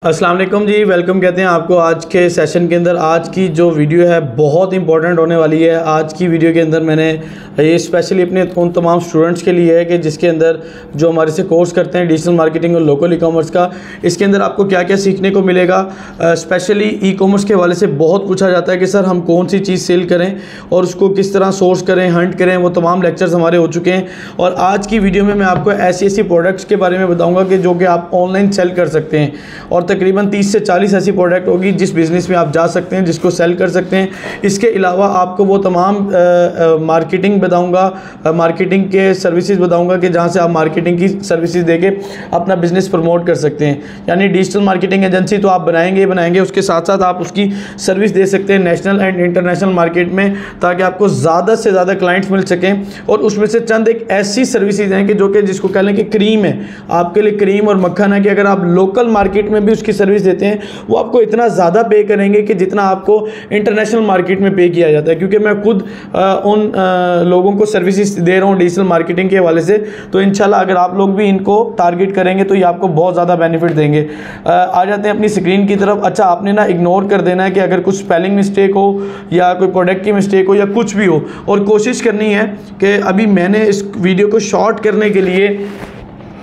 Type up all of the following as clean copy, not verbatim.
अस्सलाम वालेकुम जी, वेलकम कहते हैं आपको आज के सेशन के अंदर। आज की जो वीडियो है बहुत इंपॉर्टेंट होने वाली है। आज की वीडियो के अंदर मैंने ये स्पेशली अपने उन तमाम स्टूडेंट्स के लिए है कि जिसके अंदर जो हमारे से कोर्स करते हैं डिजिटल मार्केटिंग और लोकल ई कॉमर्स का, इसके अंदर आपको क्या क्या सीखने को मिलेगा। स्पेशली ई कॉमर्स के हवाले से बहुत पूछा जाता है कि सर हम कौन सी चीज़ सेल करें और उसको किस तरह सोर्स करें, हंट करें। वो तमाम लेक्चर्स हमारे हो चुके हैं और आज की वीडियो में मैं आपको ऐसी ऐसी प्रोडक्ट्स के बारे में बताऊँगा कि जो कि आप ऑनलाइन सेल कर सकते हैं और तकरीबन 30 से 40 ऐसी प्रोडक्ट होगी जिस बिज़नेस में आप जा सकते हैं, जिसको सेल कर सकते हैं। इसके अलावा आपको वो तमाम मार्केटिंग बताऊंगा, मार्केटिंग के सर्विसेज बताऊंगा कि जहां से आप मार्केटिंग की सर्विसेज देके अपना बिज़नेस प्रमोट कर सकते हैं। यानी डिजिटल मार्केटिंग एजेंसी तो आप बनाएंगे, उसके साथ साथ आप उसकी सर्विस दे सकते हैं नेशनल एंड इंटरनेशनल मार्केट में, ताकि आपको ज़्यादा से ज़्यादा क्लाइंट्स मिल सकें। और उसमें से चंद एक ऐसी सर्विसेज हैं कि जो कि जिसको कह लें कि क्रीम है, आपके लिए क्रीम और मक्खन है कि अगर आप लोकल मार्केट में भी उसकी सर्विस देते हैं वो आपको इतना ज़्यादा पे करेंगे कि जितना आपको इंटरनेशनल मार्केट में पे किया जाता है। क्योंकि मैं खुद उन लोगों को सर्विसेज दे रहा हूँ डिजिटल मार्केटिंग के हवाले से, तो इंशाल्लाह अगर आप लोग भी इनको टारगेट करेंगे तो ये आपको बहुत ज़्यादा बेनिफिट देंगे। आ जाते हैं अपनी स्क्रीन की तरफ। अच्छा, आपने ना इग्नोर कर देना है कि अगर कुछ स्पेलिंग मिस्टेक हो या कोई प्रोडक्ट की मिस्टेक हो या कुछ भी हो, और कोशिश करनी है कि अभी मैंने इस वीडियो को शॉर्ट करने के लिए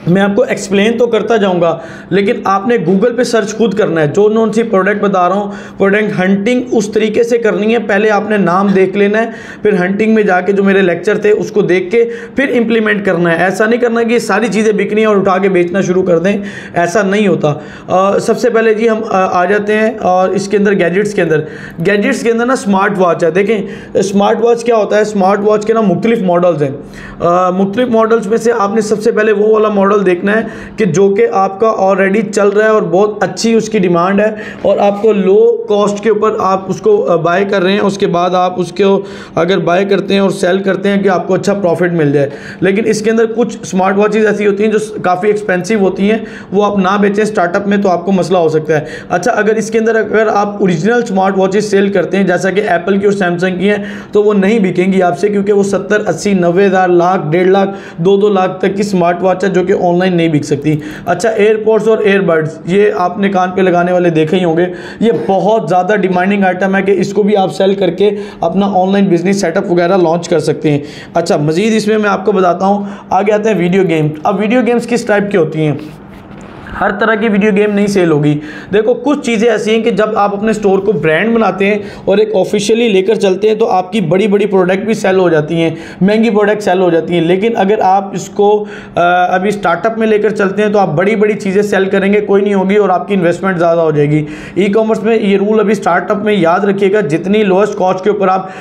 मैं आपको एक्सप्लेन तो करता जाऊंगा, लेकिन आपने गूगल पे सर्च खुद करना है। जो नॉन सी प्रोडक्ट बता रहा हूँ, प्रोडक्ट हंटिंग उस तरीके से करनी है। पहले आपने नाम देख लेना है, फिर हंटिंग में जाके जो मेरे लेक्चर थे उसको देख के फिर इंप्लीमेंट करना है। ऐसा नहीं करना कि सारी चीज़ें बिकनी है और उठा के बेचना शुरू कर दें, ऐसा नहीं होता। सबसे पहले जी हम आ जाते हैं और इसके अंदर गैजेट्स के अंदर ना स्मार्ट वॉच है। देखें स्मार्ट वॉच क्या होता है। स्मार्ट वॉच के ना मुख्तलिफ मॉडल्स हैं। मुख्तलिफ मॉडल्स में से आपने सबसे पहले वो वाला मॉडल देखना है कि जो कि आपका ऑलरेडी चल रहा है और बहुत अच्छी उसकी डिमांड है और आपको लो कॉस्ट के ऊपर आप उसको बाय कर रहे हैं। उसके बाद आप उसको अगर बाय करते हैं और सेल करते हैं कि आपको अच्छा प्रॉफिट मिल जाए। लेकिन इसके अंदर कुछ स्मार्ट वॉचेस ऐसी होती हैं जो काफ़ी एक्सपेंसिव होती हैं, वो आप ना बेचें स्टार्टअप में तो आपको मसला हो सकता है। अच्छा, अगर इसके अंदर अगर आप ओरिजिनल स्मार्ट वॉचेस सेल करते हैं जैसा कि एप्पल की और सैमसंग की हैं, तो वो नहीं बिकेंगी आपसे, क्योंकि वो 70, 80, 90 हज़ार, लाख, 1.5 लाख, 2-2 लाख तक की स्मार्ट वॉच है जो कि ऑनलाइन नहीं बिक सकती। अच्छा, एयरपोर्ट्स और एयरबड्स, ये आपने कान पे लगाने वाले देखे ही होंगे। ये बहुत ज़्यादा डिमांडिंग आइटम है कि इसको भी आप सेल करके अपना ऑनलाइन बिजनेस सेटअप वगैरह लॉन्च कर सकते हैं। अच्छा, मज़ीद इसमें मैं आपको बताता हूँ। आगे आते हैं वीडियो गेम्स। अब वीडियो गेम्स किस टाइप की होती हैं? हर तरह की वीडियो गेम नहीं सेल होगी। देखो कुछ चीज़ें ऐसी हैं कि जब आप अपने स्टोर को ब्रांड बनाते हैं और एक ऑफिशियली लेकर चलते हैं तो आपकी बड़ी बड़ी प्रोडक्ट भी सेल हो जाती हैं, महंगी प्रोडक्ट सेल हो जाती हैं। लेकिन अगर आप इसको अभी स्टार्टअप में लेकर चलते हैं तो आप बड़ी बड़ी चीज़ें सेल करेंगे, कोई नहीं होगी और आपकी इन्वेस्टमेंट ज़्यादा हो जाएगी। ई कॉमर्स में ये रूल अभी स्टार्टअप में याद रखिएगा, जितनी लोएस्ट कॉस्ट के ऊपर आप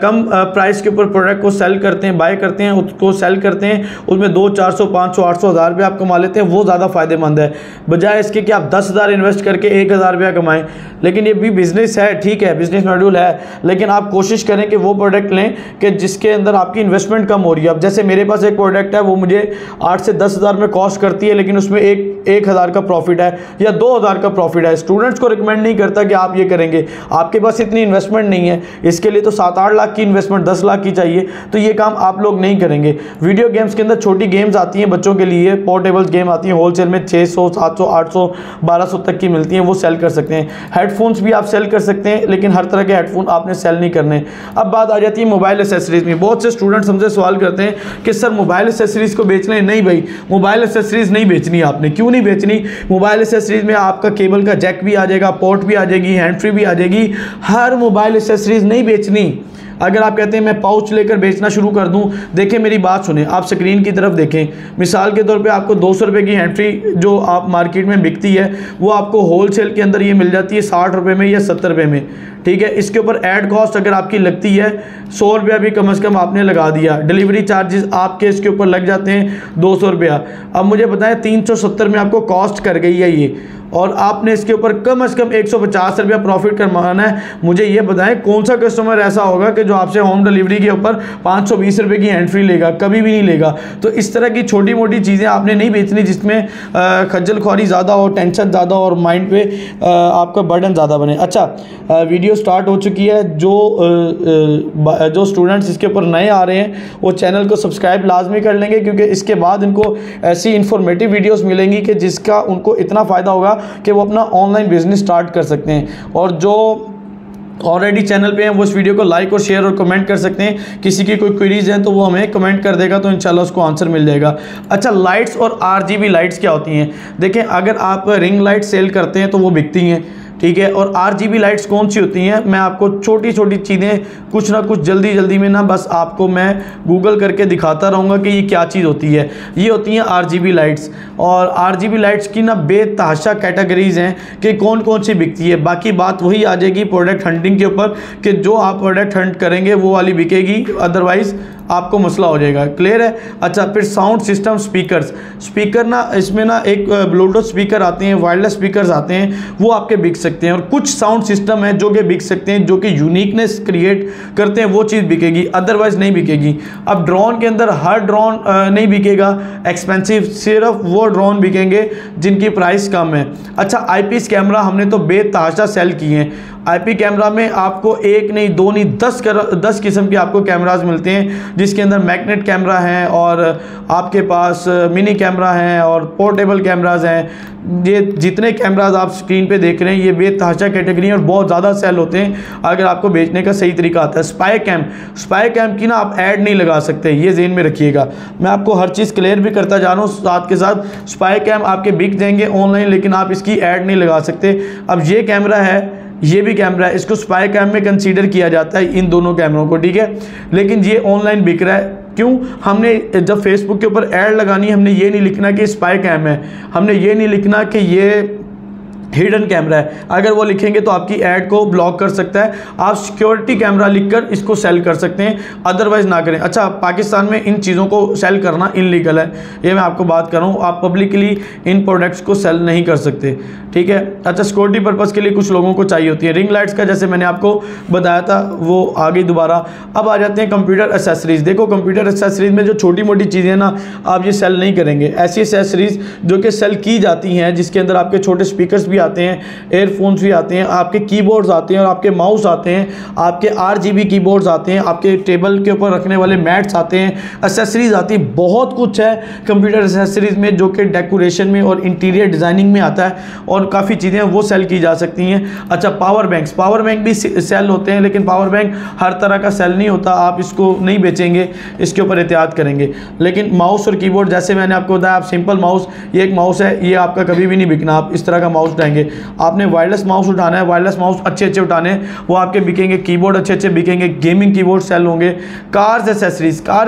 कम प्राइस के ऊपर प्रोडक्ट को सेल करते हैं, बाय करते हैं, उसको सेल करते हैं, उसमें 200, 400, 500, 800 हज़ार रुपये आप कमा लेते हैं, वो ज़्यादा फ़ायदेमंद है बजाय इसके कि आप 10,000 इन्वेस्ट करके 1,000 रुपया कमाएं। लेकिन ये भी बिजनेस है, ठीक है, बिजनेस मॉड्यूल है, लेकिन आप कोशिश करें कि वो प्रोडक्ट लें कि जिसके अंदर आपकी इन्वेस्टमेंट कम हो रही है। अब जैसे मेरे पास एक प्रोडक्ट है, वो मुझे 8 से 10 हज़ार में कॉस्ट करती है, लेकिन उसमें 1,000 का प्रॉफिट है या 2,000 का प्रॉफिट है। स्टूडेंट्स को रिकमेंड नहीं करता कि आप ये करेंगे, आपके पास इतनी इन्वेस्टमेंट नहीं है, इसके लिए तो 7-8 लाख की इन्वेस्टमेंट, 10 लाख की चाहिए, तो ये काम आप लोग नहीं करेंगे। वीडियो गेम्स के अंदर छोटी गेम्स आती हैं बच्चों के लिए, पोर्टेबल गेम आती हैं, होलसेल में 600, 700, 800, 1200 तक की मिलती हैं, वो सेल कर सकते हैं। हेडफोन्स भी आप सेल कर सकते हैं, लेकिन हर तरह के हेडफोन आपने सेल नहीं करने। अब बात आ जाती है मोबाइल एसेसरीज में। बहुत से स्टूडेंट्स हमसे सवाल करते हैं कि सर मोबाइल एसेसरीज को बेचना है। नहीं भाई, मोबाइल एसेसरीज नहीं बेचनी आपने। क्यों नहीं बेचनी? मोबाइल एसेसरीज में आपका केबल का जैक भी आ जाएगा, पोर्ट भी आ जाएगी, हैंड फ्री भी आ जाएगी। हर मोबाइल एसेसरीज नहीं बेचनी। अगर आप कहते हैं मैं पाउच लेकर बेचना शुरू कर दूं, देखें मेरी बात सुने, आप स्क्रीन की तरफ देखें। मिसाल के तौर पे आपको 200 रुपये की हैंड फ्री जो आप मार्केट में बिकती है, वो आपको होलसेल के अंदर ये मिल जाती है 60 रुपये में या 70 रुपये में, ठीक है। इसके ऊपर ऐड कॉस्ट अगर आपकी लगती है 100 रुपया भी कम से कम आपने लगा दिया। डिलीवरी चार्जेस आपके इसके ऊपर लग जाते हैं 200 रुपया। अब मुझे बताएं 370 में आपको कॉस्ट कर गई है ये, और आपने इसके ऊपर कम से कम 150 रुपया प्रॉफिट कमाना है। मुझे ये बताएं कौन सा कस्टमर ऐसा होगा कि जो आपसे होम डिलीवरी के ऊपर 520 रुपये की हैंड फ्री लेगा? कभी भी नहीं लेगा। तो इस तरह की छोटी मोटी चीज़ें आपने नहीं बेचनी जिसमें खज्जल ख्वारी ज़्यादा हो, टेंशन ज़्यादा और माइंड पे आपका बर्डन ज़्यादा बने। अच्छा, वीडियो स्टार्ट हो चुकी है। जो स्टूडेंट्स इसके ऊपर नए आ रहे हैं वो चैनल को सब्सक्राइब लाजमी कर लेंगे, क्योंकि इसके बाद इनको ऐसी इंफॉर्मेटिव वीडियोज़ मिलेंगी कि जिसका उनको इतना फ़ायदा होगा कि वो अपना ऑनलाइन बिजनेस स्टार्ट कर सकते हैं। और जो ऑलरेडी चैनल पे हैं वो इस वीडियो को लाइक और शेयर और कमेंट कर सकते हैं। किसी की कोई क्वेरीज हैं तो वो हमें कमेंट कर देगा, तो इंशाल्लाह उसको आंसर मिल जाएगा। अच्छा, लाइट्स और RGB लाइट्स क्या होती हैं? देखें, अगर आप रिंग लाइट सेल करते हैं तो वो बिकती हैं, ठीक है। और RGB लाइट्स कौन सी होती हैं? मैं आपको छोटी छोटी चीज़ें कुछ ना कुछ जल्दी जल्दी में ना बस आपको मैं गूगल करके दिखाता रहूँगा कि ये क्या चीज़ होती है। ये होती हैं RGB लाइट्स। और RGB लाइट्स की ना बेतहाशा कैटेगरीज हैं कि कौन कौन सी बिकती है। बाकी बात वही आ जाएगी प्रोडक्ट हंटिंग के ऊपर कि जो आप प्रोडक्ट हंट करेंगे वो वाली बिकेगी, अदरवाइज़ आपको मसला हो जाएगा। क्लियर है? अच्छा, फिर साउंड सिस्टम स्पीकर ना, इसमें ना एक ब्लूटूथ स्पीकर आते हैं, वायरलेस स्पीकर्स आते हैं, वो आपके बिक सकते हैं। और कुछ साउंड सिस्टम है जो कि बिक सकते हैं, जो कि यूनिकनेस क्रिएट करते हैं, वो चीज़ बिकेगी, अदरवाइज नहीं बिकेगी। अब ड्रोन के अंदर हर ड्रोन नहीं बिकेगा एक्सपेंसिव, सिर्फ वो ड्रोन बिकेंगे जिनकी प्राइस कम है। अच्छा, आईपीएस कैमरा हमने तो बेतहाशा सेल किए हैं। आईपी कैमरा में आपको एक नहीं, दो नहीं, 10 किस्म के आपको कैमराज मिलते हैं, जिसके अंदर मैग्नेट कैमरा हैं और आपके पास मिनी कैमरा हैं और पोर्टेबल कैमराज हैं। ये जितने कैमराज आप स्क्रीन पे देख रहे हैं ये बेतहाशा कैटेगरी है और बहुत ज़्यादा सेल होते हैं अगर आपको बेचने का सही तरीका आता है। स्पाई कैम की ना आप ऐड नहीं लगा सकते, ये ज़हन में रखिएगा। मैं आपको हर चीज़ क्लियर भी करता जा रहा हूँ साथ के साथ। स्पाई कैम आपके बिक जाएंगे ऑनलाइन, लेकिन आप इसकी ऐड नहीं लगा सकते। अब ये कैमरा है, ये भी कैमरा है, इसको स्पाई कैम में कंसीडर किया जाता है, इन दोनों कैमरों को, ठीक है। लेकिन ये ऑनलाइन बिक रहा है। क्यों? हमने जब फेसबुक के ऊपर ऐड लगानी है, हमने ये नहीं लिखना कि स्पाई कैम है, हमने ये नहीं लिखना कि ये हिडन कैमरा है। अगर वो लिखेंगे तो आपकी ऐड को ब्लॉक कर सकता है। आप सिक्योरिटी कैमरा लिखकर इसको सेल कर सकते हैं, अदरवाइज ना करें। अच्छा, पाकिस्तान में इन चीज़ों को सेल करना इनलीगल है, ये मैं आपको बात कर रहा हूँ। आप पब्लिकली इन प्रोडक्ट्स को सेल नहीं कर सकते, ठीक है। अच्छा, सिक्योरिटी पर्पज़ के लिए कुछ लोगों को चाहिए होती है। रिंग लाइट्स का जैसे मैंने आपको बताया था वो आ गई दोबारा। अब आ जाते हैं कंप्यूटर एसेसरीज़। देखो, कंप्यूटर एसेसरीज़ में जो छोटी मोटी चीज़ें ना, आप ये सेल नहीं करेंगे। ऐसी एसेसरीज़ जो कि सेल की जाती हैं, जिसके अंदर आपके छोटे स्पीकर्स भी आते हैं, एयरफोन्स भी आते हैं, आपके कीबोर्ड्स आते हैं और आपके माउस आते हैं, आपके RGB कीबोर्ड्स आते हैं, आपके टेबल के ऊपर रखने वाले मैट्स आते हैं, एसेसरीज आती है। बहुत कुछ है कंप्यूटर एसेसरीज में जो कि डेकोरेशन में और इंटीरियर डिज़ाइनिंग में आता है, और काफ़ी चीज़ें वो सेल की जा सकती हैं। अच्छा, पावर बैंक भी सेल होते हैं, लेकिन पावर बैंक हर तरह का सेल नहीं होता, आप इसको नहीं बेचेंगे, इसके ऊपर एहतियात करेंगे। लेकिन माउस और कीबोर्ड, जैसे मैंने आपको बताया, आप सिंपल माउस, ये एक माउस है, ये आपका कभी भी नहीं बिकना। आप इस तरह का माउस उठाएंगे, आपने वायरलेस माउस उठाना है, वायरलेस माउस अच्छे अच्छे उठाने हैं, वो आपके बिकेंगे। कीबोर्ड अच्छे अच्छे बिकेंगे, गेमिंग कीबोर्ड सेल होंगे। कार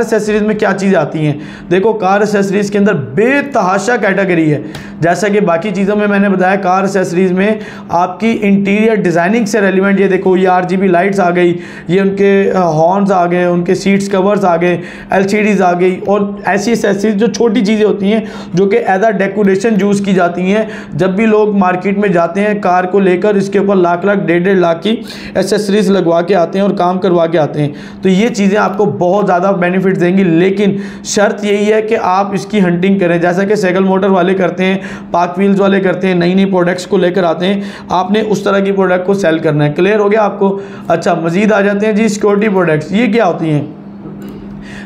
एसेसरीज में क्या चीज़ें आती हैं? देखो, कार एसेसरीज के अंदर बेतहाशा कैटेगरी है। जैसा कि बाकी चीज़ों में मैंने बताया, कार एसेसरीज में आपकी इंटीरियर डिज़ाइनिंग से रेलिवेंट, ये देखो, ये RGB लाइट्स आ गई, ये उनके हॉर्न्स आ गए, उनके सीट्स कवर्स आ गए, LCDs आ गई, और ऐसी एसेसरीज जो छोटी चीज़ें होती हैं जो कि एज अ डेकोरेशन यूज़ की जाती हैं। जब भी लोग मार्केट में जाते हैं कार को लेकर, इसके ऊपर लाख 1.5 लाख की एसेसरीज लगवा के आते हैं और काम करवा के आते हैं। तो ये चीज़ें आपको बहुत ज़्यादा बेनिफिट देंगी, लेकिन शर्त यही है कि आप इसकी हंटिंग करें, जैसा कि साइकिल मोटर वाले करते हैं, पार्क व्हील्स वाले करते हैं, नई नई प्रोडक्ट्स को लेकर आते हैं। आपने उस तरह की प्रोडक्ट को सेल करना है। क्लियर हो गया आपको? अच्छा, मजीद आ जाते हैं जी सिक्योरिटी प्रोडक्ट्स। ये क्या होती हैं?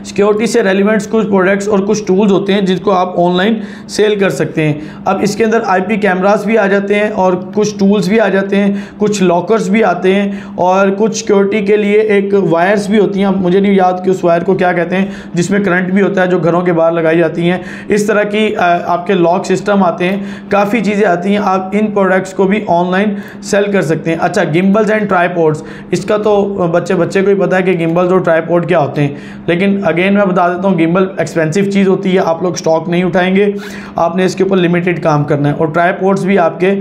सिक्योरिटी से रेलिवेंट्स कुछ प्रोडक्ट्स और कुछ टूल्स होते हैं जिनको आप ऑनलाइन सेल कर सकते हैं। अब इसके अंदर IP कैमरास भी आ जाते हैं और कुछ टूल्स भी आ जाते हैं, कुछ लॉकर्स भी आते हैं, और कुछ सिक्योरिटी के लिए एक वायर्स भी होती हैं। मुझे नहीं याद कि उस वायर को क्या कहते हैं, जिसमें करंट भी होता है, जो घरों के बाहर लगाई जाती हैं। इस तरह की आपके लॉक सिस्टम आते हैं, काफ़ी चीज़ें आती हैं। आप इन प्रोडक्ट्स को भी ऑनलाइन सेल कर सकते हैं। अच्छा, गिम्बल्स एंड ट्राईपॉड्स, इसका तो बच्चे को ही पता है कि गिम्बल्स और ट्राईपॉड क्या होते हैं, लेकिन अगेन मैं बता देता हूँ, गिम्बल एक्सपेंसिव चीज़ होती है, आप लोग स्टॉक नहीं उठाएंगे, आपने इसके ऊपर लिमिटेड काम करना है। और ट्राईपॉड्स भी आपके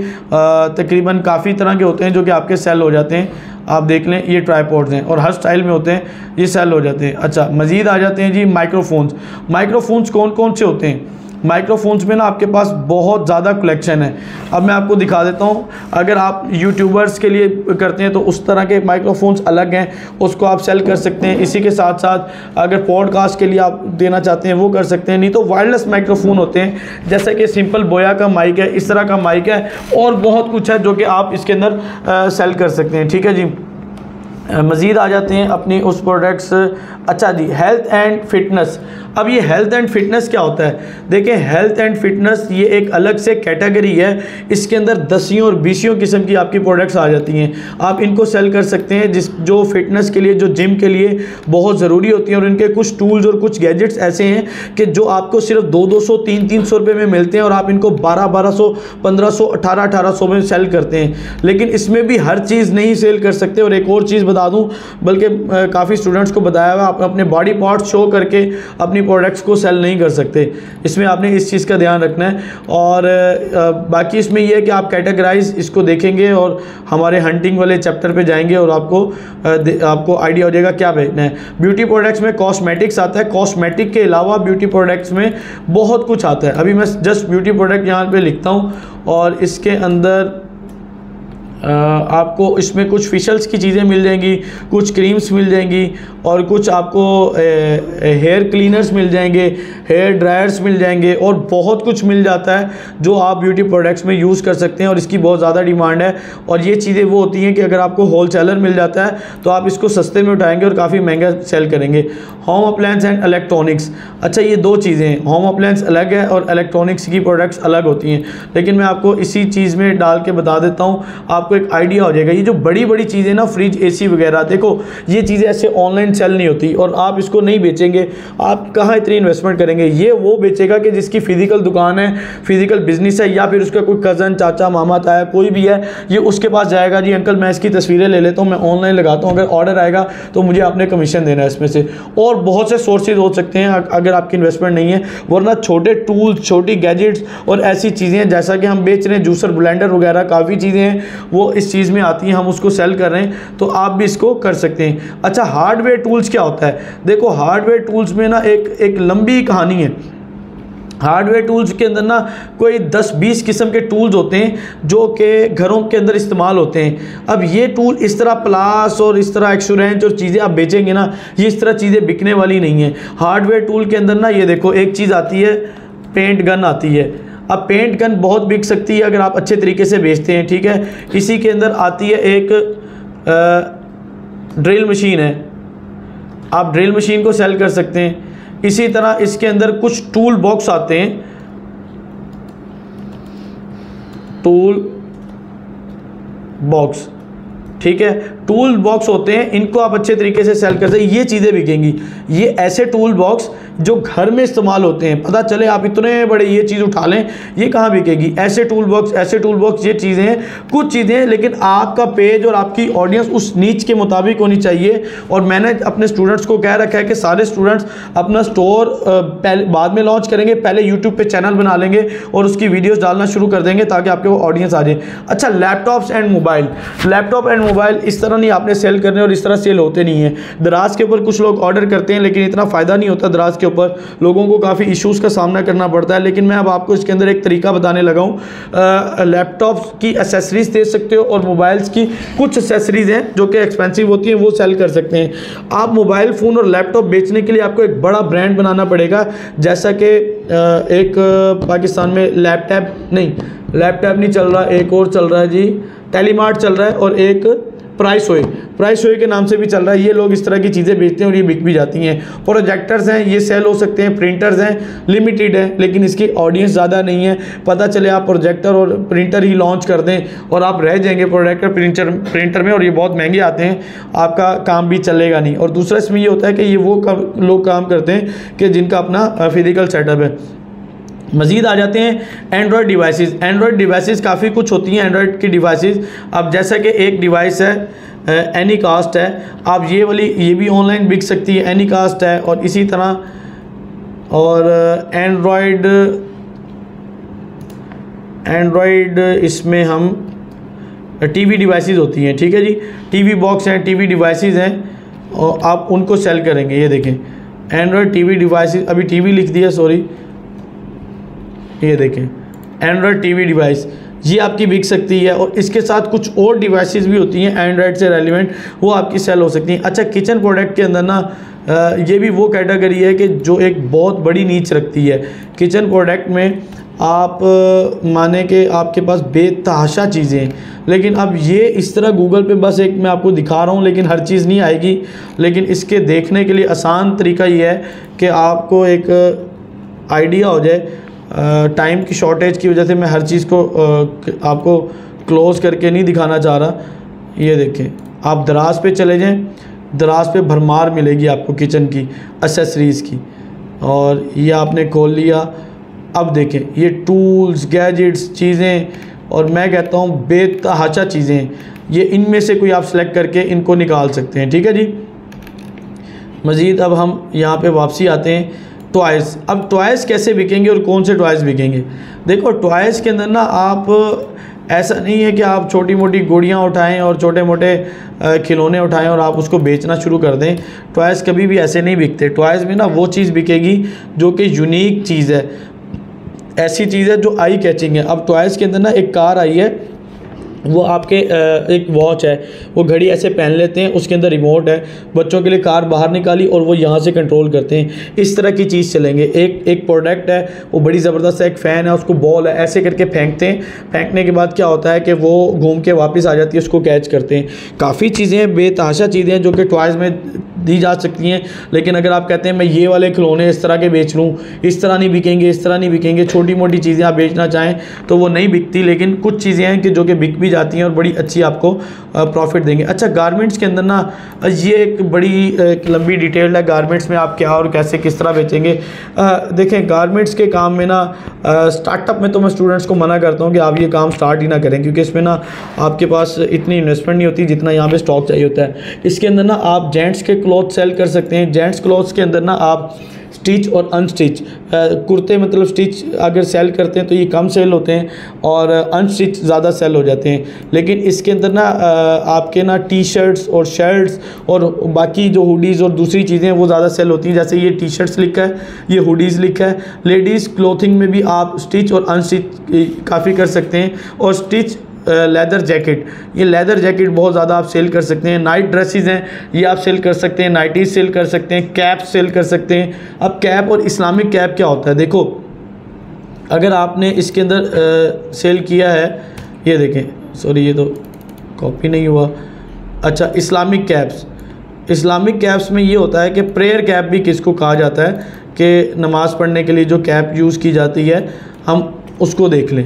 तकरीबन काफ़ी तरह के होते हैं जो कि आपके सेल हो जाते हैं। आप देख लें, ये ट्राईपॉड्स हैं और हर स्टाइल में होते हैं, ये सेल हो जाते हैं। अच्छा, मज़ीद आ जाते हैं जी माइक्रोफोन्स कौन कौन से होते हैं? माइक्रोफोन्स में ना आपके पास बहुत ज़्यादा कलेक्शन है। अब मैं आपको दिखा देता हूँ। अगर आप यूट्यूबर्स के लिए करते हैं तो उस तरह के माइक्रोफोन्स अलग हैं, उसको आप सेल कर सकते हैं। इसी के साथ साथ अगर पॉडकास्ट के लिए आप देना चाहते हैं वो कर सकते हैं, नहीं तो वायरलेस माइक्रोफोन होते हैं, जैसे कि सिंपल बोया का माइक है, इस तरह का माइक है, और बहुत कुछ है जो कि आप इसके अंदर सेल कर सकते हैं। ठीक है जी, मज़ीद आ जाते हैं अपनी उस प्रोडक्ट्स। अच्छा जी, हेल्थ एंड फिटनेस। अब ये हेल्थ एंड फिटनेस क्या होता है? देखिए, हेल्थ एंड फिटनेस ये एक अलग से कैटेगरी है। इसके अंदर 10 और 20 किस्म की आपकी प्रोडक्ट्स आ जाती हैं। आप इनको सेल कर सकते हैं जो फिटनेस के लिए, जो जिम के लिए बहुत ज़रूरी होती हैं। और इनके कुछ टूल्स और कुछ गैजेट्स ऐसे हैं कि जो आपको सिर्फ 200, 300 रुपये में मिलते हैं और आप इनको 1200, 1500, 1800 में सेल करते हैं। लेकिन इसमें भी हर चीज़ नहीं सेल कर सकते। और एक और चीज़ बता दूं, बल्कि काफ़ी स्टूडेंट्स को बताया हुआ, आप अपने बॉडी पार्ट्स शो करके अपनी प्रोडक्ट्स को सेल नहीं कर सकते। इसमें आपने इस चीज़ का ध्यान रखना है। और बाकी इसमें यह है कि आप कैटेगराइज इसको देखेंगे और हमारे हंटिंग वाले चैप्टर पे जाएंगे और आपको आइडिया हो जाएगा क्या बेचना है। ब्यूटी प्रोडक्ट्स में कॉस्मेटिक्स आता है। कॉस्मेटिक के अलावा ब्यूटी प्रोडक्ट्स में बहुत कुछ आता है। अभी मैं जस्ट ब्यूटी प्रोडक्ट यहाँ पे लिखता हूँ और इसके अंदर आपको इसमें कुछ फेशियल्स की चीज़ें मिल जाएंगी, कुछ क्रीम्स मिल जाएंगी और कुछ आपको हेयर क्लीनर्स मिल जाएंगे, हेयर ड्रायर्स मिल जाएंगे और बहुत कुछ मिल जाता है जो आप ब्यूटी प्रोडक्ट्स में यूज़ कर सकते हैं। और इसकी बहुत ज़्यादा डिमांड है। और ये चीज़ें वो होती हैं कि अगर आपको होल सेलर मिल जाता है तो आप इसको सस्ते में उठाएंगे और काफ़ी महंगा सेल करेंगे। होम अप्लायंस एंड इलेक्ट्रॉनिक्स, अच्छा ये दो चीज़ें हैं। होम अप्लायंस अलग है और इलेक्ट्रॉनिक्स की प्रोडक्ट्स अलग होती हैं। लेकिन मैं आपको इसी चीज़ में डाल के बता देता हूँ, आपको एक आइडिया हो जाएगा। ये जो बड़ी बड़ी चीज़ें ना, फ्रिज, एसी वगैरह, देखो ये चीज़ें ऐसे ऑनलाइन सेल नहीं होती और आप इसको नहीं बेचेंगे। आप कहाँ इतनी इन्वेस्टमेंट करेंगे? ये वो बेचेगा कि जिसकी फिजिकल दुकान है, फिजिकल बिजनेस है, या फिर उसका कोई कज़न, चाचा, मामा, ताया कोई भी है, ये उसके पास जाएगा, जी अंकल मैं इसकी तस्वीरें ले लेता हूँ, मैं ऑनलाइन लगाता हूँ, अगर ऑर्डर आएगा तो मुझे आपने कमीशन देना है इसमें से। और बहुत से सोर्सेज हो सकते हैं अगर आपकी इन्वेस्टमेंट नहीं है। वरना छोटे टूल्स, छोटी गैजेट्स और ऐसी चीज़ें जैसा कि हम बेच रहे हैं, जूसर, ब्लेंडर वगैरह काफ़ी चीज़ें हैं वो इस चीज़ में आती हैं, हम उसको सेल कर रहे हैं, तो आप भी इसको कर सकते हैं। अच्छा, हार्डवेयर टूल्स क्या होता है? देखो, हार्डवेयर टूल्स में ना एक लंबी कहानी है। हार्डवेयर टूल्स के अंदर ना कोई 10-20 किस्म के टूल्स होते हैं जो कि घरों के अंदर इस्तेमाल होते हैं। अब ये टूल इस तरह प्लास और इस तरह एक्सुरेंस और चीज़ें आप बेचेंगे ना, ये इस तरह चीज़ें बिकने वाली नहीं है। हार्डवेयर टूल के अंदर ना ये देखो, एक चीज़ आती है, पेंट गन आती है। अब पेंट गन बहुत बिक सकती है अगर आप अच्छे तरीके से बेचते हैं, ठीक है। इसी के अंदर आती है एक ड्रिल मशीन है, आप ड्रिल मशीन को सेल कर सकते हैं। इसी तरह इसके अंदर कुछ टूल बॉक्स आते हैं, टूल बॉक्स, ठीक है, टूल बॉक्स होते हैं, इनको आप अच्छे तरीके से सेल कर सकते हैं। ये चीज़ें बिकेंगी। ये ऐसे टूल बॉक्स जो घर में इस्तेमाल होते हैं, पता चले आप इतने बड़े ये चीज़ उठा लें, ये कहाँ बिकेगी? ऐसे टूल बॉक्स, ऐसे टूल बॉक्स, ये चीज़ें हैं, कुछ चीज़ें। लेकिन आपका पेज और आपकी ऑडियंस उस नीच के मुताबिक होनी चाहिए। और मैंने अपने स्टूडेंट्स को कह रखा है कि सारे स्टूडेंट्स अपना स्टोर पहले बाद में लॉन्च करेंगे, पहले यूट्यूब पे चैनल बना लेंगे और उसकी वीडियोस डालना शुरू कर देंगे ताकि आपके वो ऑडियंस आ जाए। अच्छा, laptops and mobile, laptop and mobile इस तरह नहीं आपने सेल करने और इस तरह सेल होते नहीं है। दराज के ऊपर कुछ लोग ऑर्डर करते हैं लेकिन इतना फ़ायदा नहीं होता। दराज के ऊपर लोगों को काफ़ी इश्यूज़ का सामना करना पड़ता है। लेकिन मैं अब आपको इसके अंदर एक तरीका बताने लगा हूँ। लैपटॉप्स की एसेसरीज़ दे सकते हो और मोबाइल्स की कुछ एसेसरीज़ हैं जो कि एक्सपेंसिव होती हैं, वो सेल कर सकते हैं। आप मोबाइल फ़ोन और लैपटॉप बेचने के लिए आपको एक बड़ा ब्रांड बनाना पड़ेगा। जैसा कि एक पाकिस्तान में लैपटॉप नहीं चल रहा, एक और चल रहा है जी, टेलीमार्ट चल रहा है, और एक प्राइस होए के नाम से भी चल रहा है। ये लोग इस तरह की चीज़ें बेचते हैं और ये बिक भी जाती हैं। प्रोजेक्टर्स हैं, ये सेल हो सकते हैं। प्रिंटर्स हैं, लिमिटेड है लेकिन इसकी ऑडियंस ज़्यादा नहीं है। पता चले आप प्रोजेक्टर और प्रिंटर ही लॉन्च कर दें और आप रह जाएंगे प्रोजेक्टर प्रिंटर में, और ये बहुत महंगे आते हैं, आपका काम भी चलेगा नहीं। और दूसरा इसमें ये होता है कि ये वो लोग काम करते हैं कि जिनका अपना फिजिकल सेटअप है। मज़ीद आ जाते हैं एंड्रॉयड डिवाइसेस। एंड्रॉयड डिवाइसेस काफ़ी कुछ होती हैं एंड्रॉयड की डिवाइसेस। अब जैसा कि एक डिवाइस है एनीकास्ट है, आप ये भी ऑनलाइन बिक सकती है, एनीकास्ट है। और इसी तरह और एंड्रॉयड इसमें हम टीवी डिवाइसेस होती हैं, ठीक है जी, टीवी बॉक्स हैं, टीवी डिवाइसेस हैं और आप उनको सेल करेंगे। ये देखें एंड्रॉयड टीवी डिवाइसेस, अभी टीवी लिख दिया, सॉरी, ये देखें एंड्रॉयड टीवी डिवाइस, ये आपकी बिक सकती है। और इसके साथ कुछ और डिवाइसेस भी होती हैं एंड्रॉयड से रेलिवेंट, वो आपकी सेल हो सकती हैं। अच्छा, किचन प्रोडक्ट के अंदर ना ये भी वो कैटेगरी है कि जो एक बहुत बड़ी नीच रखती है। किचन प्रोडक्ट में आप माने कि आपके पास बेतहाशा चीज़ें हैं। लेकिन अब ये इस तरह गूगल पे बस एक मैं आपको दिखा रहा हूँ, लेकिन हर चीज़ नहीं आएगी। लेकिन इसके देखने के लिए आसान तरीका ये है कि आपको एक आइडिया हो जाए। टाइम की शॉर्टेज की वजह से मैं हर चीज़ को आपको क्लोज़ करके नहीं दिखाना चाह रहा। ये देखें, आप दराज पे चले जाएं, दराज पे भरमार मिलेगी आपको किचन की एसेसरीज़ की, और ये आपने खोल लिया। अब देखें, ये टूल्स, गैजेट्स, चीज़ें, और मैं कहता हूँ बेतहाशा चीज़ें, ये इनमें से कोई आप सेलेक्ट करके इनको निकाल सकते हैं। ठीक है जी। मज़ीद अब हम यहाँ पे वापसी आते हैं। टॉयज़, अब टॉयज़ कैसे बिकेंगे और कौन से टॉयज़ बिकेंगे? देखो, टॉयज़ के अंदर ना आप ऐसा नहीं है कि आप छोटी मोटी गुड़ियाँ उठाएं और छोटे मोटे खिलौने उठाएं और आप उसको बेचना शुरू कर दें। टॉयज़ कभी भी ऐसे नहीं बिकते। टॉयज़ में ना वो चीज़ बिकेगी जो कि यूनिक चीज़ है, ऐसी चीज़ है जो आई कैचिंग है। अब टॉयज़ के अंदर ना एक कार आई है, वो आपके एक वॉच है, वो घड़ी ऐसे पहन लेते हैं, उसके अंदर रिमोट है, बच्चों के लिए कार बाहर निकाली और वो यहाँ से कंट्रोल करते हैं। इस तरह की चीज़ चलेंगे। एक प्रोडक्ट है, वो बड़ी ज़बरदस्त एक फ़ैन है, उसको बॉल है, ऐसे करके फेंकते हैं। फेंकने के बाद क्या होता है कि वो घूम के वापस आ जाती है, उसको कैच करते हैं। काफ़ी चीज़ें बेतहाशा चीज़ें हैं जो कि टॉयज़ में दी जा सकती हैं। लेकिन अगर आप कहते हैं मैं ये वाले खिलौने इस तरह के बेच लूँ, इस तरह नहीं बिकेंगे, इस तरह नहीं बिकेंगे, छोटी मोटी चीज़ें आप बेचना चाहें तो वो नहीं बिकती। लेकिन कुछ चीज़ें हैं कि जो कि बिक भी जाती हैं और बड़ी अच्छी आपको प्रॉफिट देंगे। अच्छा, गारमेंट्स के अंदर ना ये एक बड़ी एक लंबी डिटेल है। गारमेंट्स में आप क्या और कैसे किस तरह बेचेंगे। देखें, गारमेंट्स के काम में ना स्टार्टअप में तो मैं स्टूडेंट्स को मना करता हूँ कि आप ये काम स्टार्ट ही ना करें, क्योंकि इसमें ना आपके पास इतनी इन्वेस्टमेंट नहीं होती जितना यहाँ पे स्टॉक चाहिए होता है। इसके अंदर ना आप जेंट्स के क्लॉथ सेल कर सकते हैं। जेंट्स क्लॉथ्स के अंदर ना आप स्टिच और अनस्टिच कुर्ते, मतलब स्टिच अगर सेल करते हैं तो ये कम सेल होते हैं और अनस्टिच ज़्यादा सेल हो जाते हैं। लेकिन इसके अंदर ना आपके ना टी शर्ट्स और शर्ट्स और बाकी जो हुडीज़ और दूसरी चीज़ें हैं वो ज़्यादा सेल होती हैं। जैसे ये टी शर्ट्स लिखा है, ये हुडीज़ लिखा है। लेडीज़ क्लोथिंग में भी आप स्टिच और अनस्टिच काफ़ी कर सकते हैं। और स्टिच लेदर जैकेट, ये लेदर जैकेट बहुत ज़्यादा आप सेल कर सकते हैं। नाइट ड्रेसेस हैं, ये आप सेल कर सकते हैं। नाइटीज सेल कर सकते हैं। कैप सेल कर सकते हैं। अब कैप और इस्लामिक कैप क्या होता है? देखो, अगर आपने इसके अंदर सेल किया है, ये देखें, सॉरी ये तो कॉपी नहीं हुआ। अच्छा, इस्लामिक कैप्स, इस्लामिक कैप्स में ये होता है कि प्रेयर कैप भी किसको कहा जाता है कि नमाज़ पढ़ने के लिए जो कैप यूज़ की जाती है, हम उसको देख लें।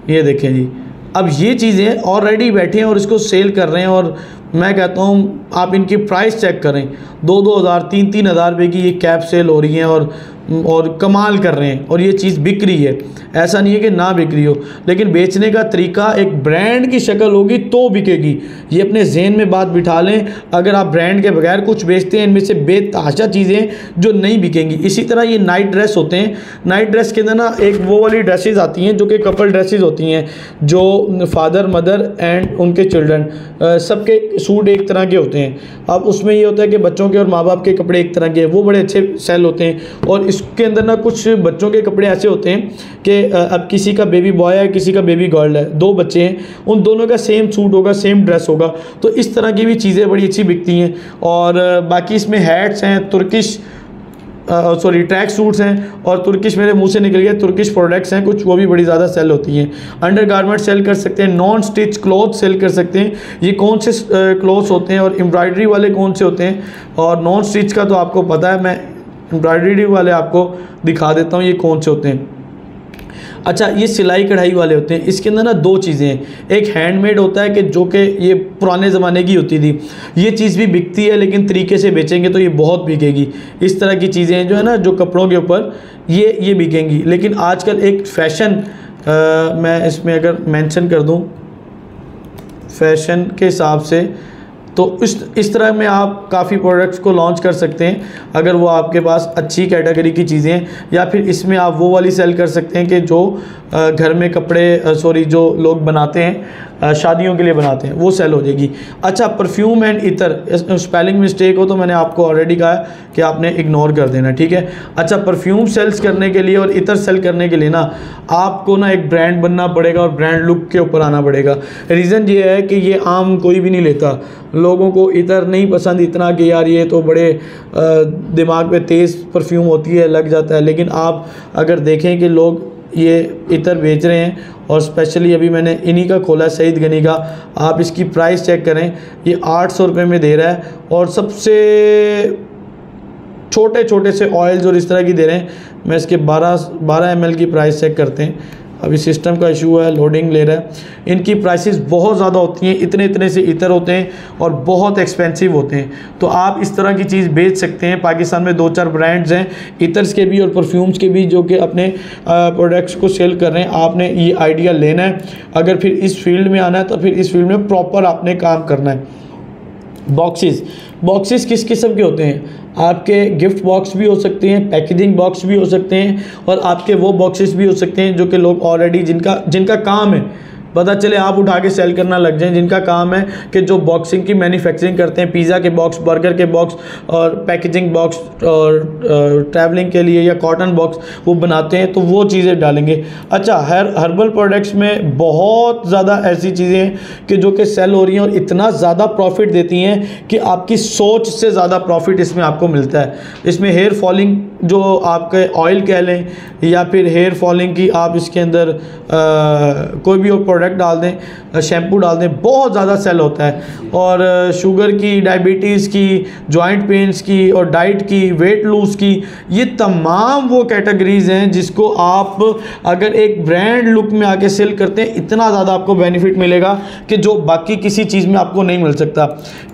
ये देखें जी, अब ये चीज़ें ऑलरेडी बैठी हैं और इसको सेल कर रहे हैं। और मैं कहता हूँ आप इनकी प्राइस चेक करें, 2-2 हज़ार 3-3 हज़ार रुपये की ये कैप सेल हो रही हैं और कमाल कर रहे हैं और ये चीज़ बिक रही है। ऐसा नहीं है कि ना बिक रही हो, लेकिन बेचने का तरीका एक ब्रांड की शक्ल होगी तो बिकेगी। ये अपने जहन में बात बिठा लें। अगर आप ब्रांड के बगैर कुछ बेचते हैं, इनमें से बेतहाशा चीज़ें जो नहीं बिकेंगी। इसी तरह ये नाइट ड्रेस होते हैं। नाइट ड्रेस के अंदर ना एक वो वाली ड्रेसेस आती हैं जो कि कपल ड्रेसेस होती हैं, जो फादर मदर एंड उनके चिल्ड्रन सबके सूट एक तरह के होते हैं। अब उसमें ये होता है कि बच्चों के और माँ बाप के कपड़े एक तरह के, वो बड़े अच्छे सेल होते हैं। और इसके अंदर ना कुछ बच्चों के कपड़े ऐसे होते हैं कि अब किसी का बेबी बॉय है, किसी का बेबी गर्ल है, 2 बच्चे हैं, उन दोनों का सेम सूट होगा, सेम ड्रेस होगा। तो इस तरह की भी चीज़ें बड़ी अच्छी बिकती हैं। और बाकी इसमें हैट्स हैं, तुर्किश ट्रैक सूट्स हैं, और तुर्किश मेरे मुंह से निकल गया, तुर्किश प्रोडक्ट्स हैं कुछ, वो भी बड़ी ज़्यादा सेल होती हैं। अंडर गारमेंट सेल कर सकते हैं। नॉन स्टिच क्लॉथ सेल कर सकते हैं। ये कौन से क्लॉथ्स होते हैं और एम्ब्रॉयडरी वाले कौन से होते हैं? और नॉन स्टिच का तो आपको पता है, मैं एम्ब्रॉयडरी वाले आपको दिखा देता हूँ ये कौन से होते हैं। अच्छा, ये सिलाई कढ़ाई वाले होते हैं। इसके अंदर ना 2 चीज़ें हैं। एक हैंडमेड होता है कि जो कि ये पुराने ज़माने की होती थी, ये चीज़ भी बिकती है, लेकिन तरीके से बेचेंगे तो ये बहुत बिकेगी। इस तरह की चीज़ें हैं जो है ना, जो कपड़ों के ऊपर ये बिकेंगी। लेकिन आजकल एक फ़ैशन, मैं इसमें अगर मेंशन कर दूं फैशन के हिसाब से, तो इस तरह में आप काफ़ी प्रोडक्ट्स को लॉन्च कर सकते हैं अगर वो आपके पास अच्छी कैटेगरी की चीज़ें हैं। या फिर इसमें आप वो वाली सेल कर सकते हैं कि जो घर में कपड़े जो लोग बनाते हैं, शादियों के लिए बनाते हैं, वो सेल हो जाएगी। अच्छा, परफ्यूम एंड इतर, स्पेलिंग मिस्टेक हो तो मैंने आपको ऑलरेडी कहा कि आपने इग्नोर कर देना, ठीक है। अच्छा, परफ्यूम सेल्स करने के लिए और इतर सेल करने के लिए ना आपको ना एक ब्रांड बनना पड़ेगा और ब्रांड लुक के ऊपर आना पड़ेगा। रीज़न ये है कि ये आम कोई भी नहीं लेता। लोगों को इतर नहीं पसंद इतना कि यार ये तो बड़े दिमाग पे तेज़ परफ्यूम होती है, लग जाता है। लेकिन आप अगर देखें कि लोग ये इतर बेच रहे हैं और स्पेशली अभी मैंने इन्हीं का खोला है, सईद गनी का। आप इसकी प्राइस चेक करें, ये 800 रुपये में दे रहा है और सबसे छोटे छोटे से ऑयल्स और इस तरह की दे रहे हैं। मैं इसके 12 ml की प्राइस चेक करते हैं। अभी सिस्टम का इशू है, लोडिंग ले रहा है। इनकी प्राइसेस बहुत ज़्यादा होती हैं, इतने इतने से इतर होते हैं और बहुत एक्सपेंसिव होते हैं। तो आप इस तरह की चीज़ बेच सकते हैं। पाकिस्तान में 2-4 ब्रांड्स हैं इतर्स के भी और परफ्यूम्स के भी, जो कि अपने प्रोडक्ट्स को सेल कर रहे हैं। आपने ये आइडिया लेना है। अगर फिर इस फील्ड में आना है तो फिर इस फील्ड में प्रॉपर आपने काम करना है। बॉक्सेस किस किस्म के होते हैं? आपके गिफ्ट बॉक्स भी हो सकते हैं, पैकेजिंग बॉक्स भी हो सकते हैं और आपके वो बॉक्सेस भी हो सकते हैं जो कि लोग ऑलरेडी जिनका काम है, पता चले आप उठा के सेल करना लग जाएं, जिनका काम है कि जो बॉक्सिंग की मैन्युफैक्चरिंग करते हैं, पिज़्ज़ा के बॉक्स, बर्गर के बॉक्स और पैकेजिंग बॉक्स और ट्रैवलिंग के लिए या कॉटन बॉक्स वो बनाते हैं, तो वो चीज़ें डालेंगे। अच्छा, हर्बल प्रोडक्ट्स में बहुत ज़्यादा ऐसी चीज़ें हैं कि जो कि सेल हो रही हैं और इतना ज़्यादा प्रॉफिट देती हैं कि आपकी सोच से ज़्यादा प्रॉफिट इसमें आपको मिलता है। इसमें हेयर फॉलिंग जो आपके ऑयल कह लें या फिर हेयर फॉलिंग की आप इसके अंदर कोई भी और प्रोडक्ट डाल दें, शैम्पू डाल दें, बहुत ज़्यादा सेल होता है। और शुगर की, डायबिटीज़ की, जॉइंट पेन्स की और डाइट की, वेट लूज़ की, ये तमाम वो कैटेगरीज़ हैं जिसको आप अगर एक ब्रांड लुक में आके सेल करते हैं, इतना ज़्यादा आपको बेनिफिट मिलेगा कि जो बाकी किसी चीज़ में आपको नहीं मिल सकता।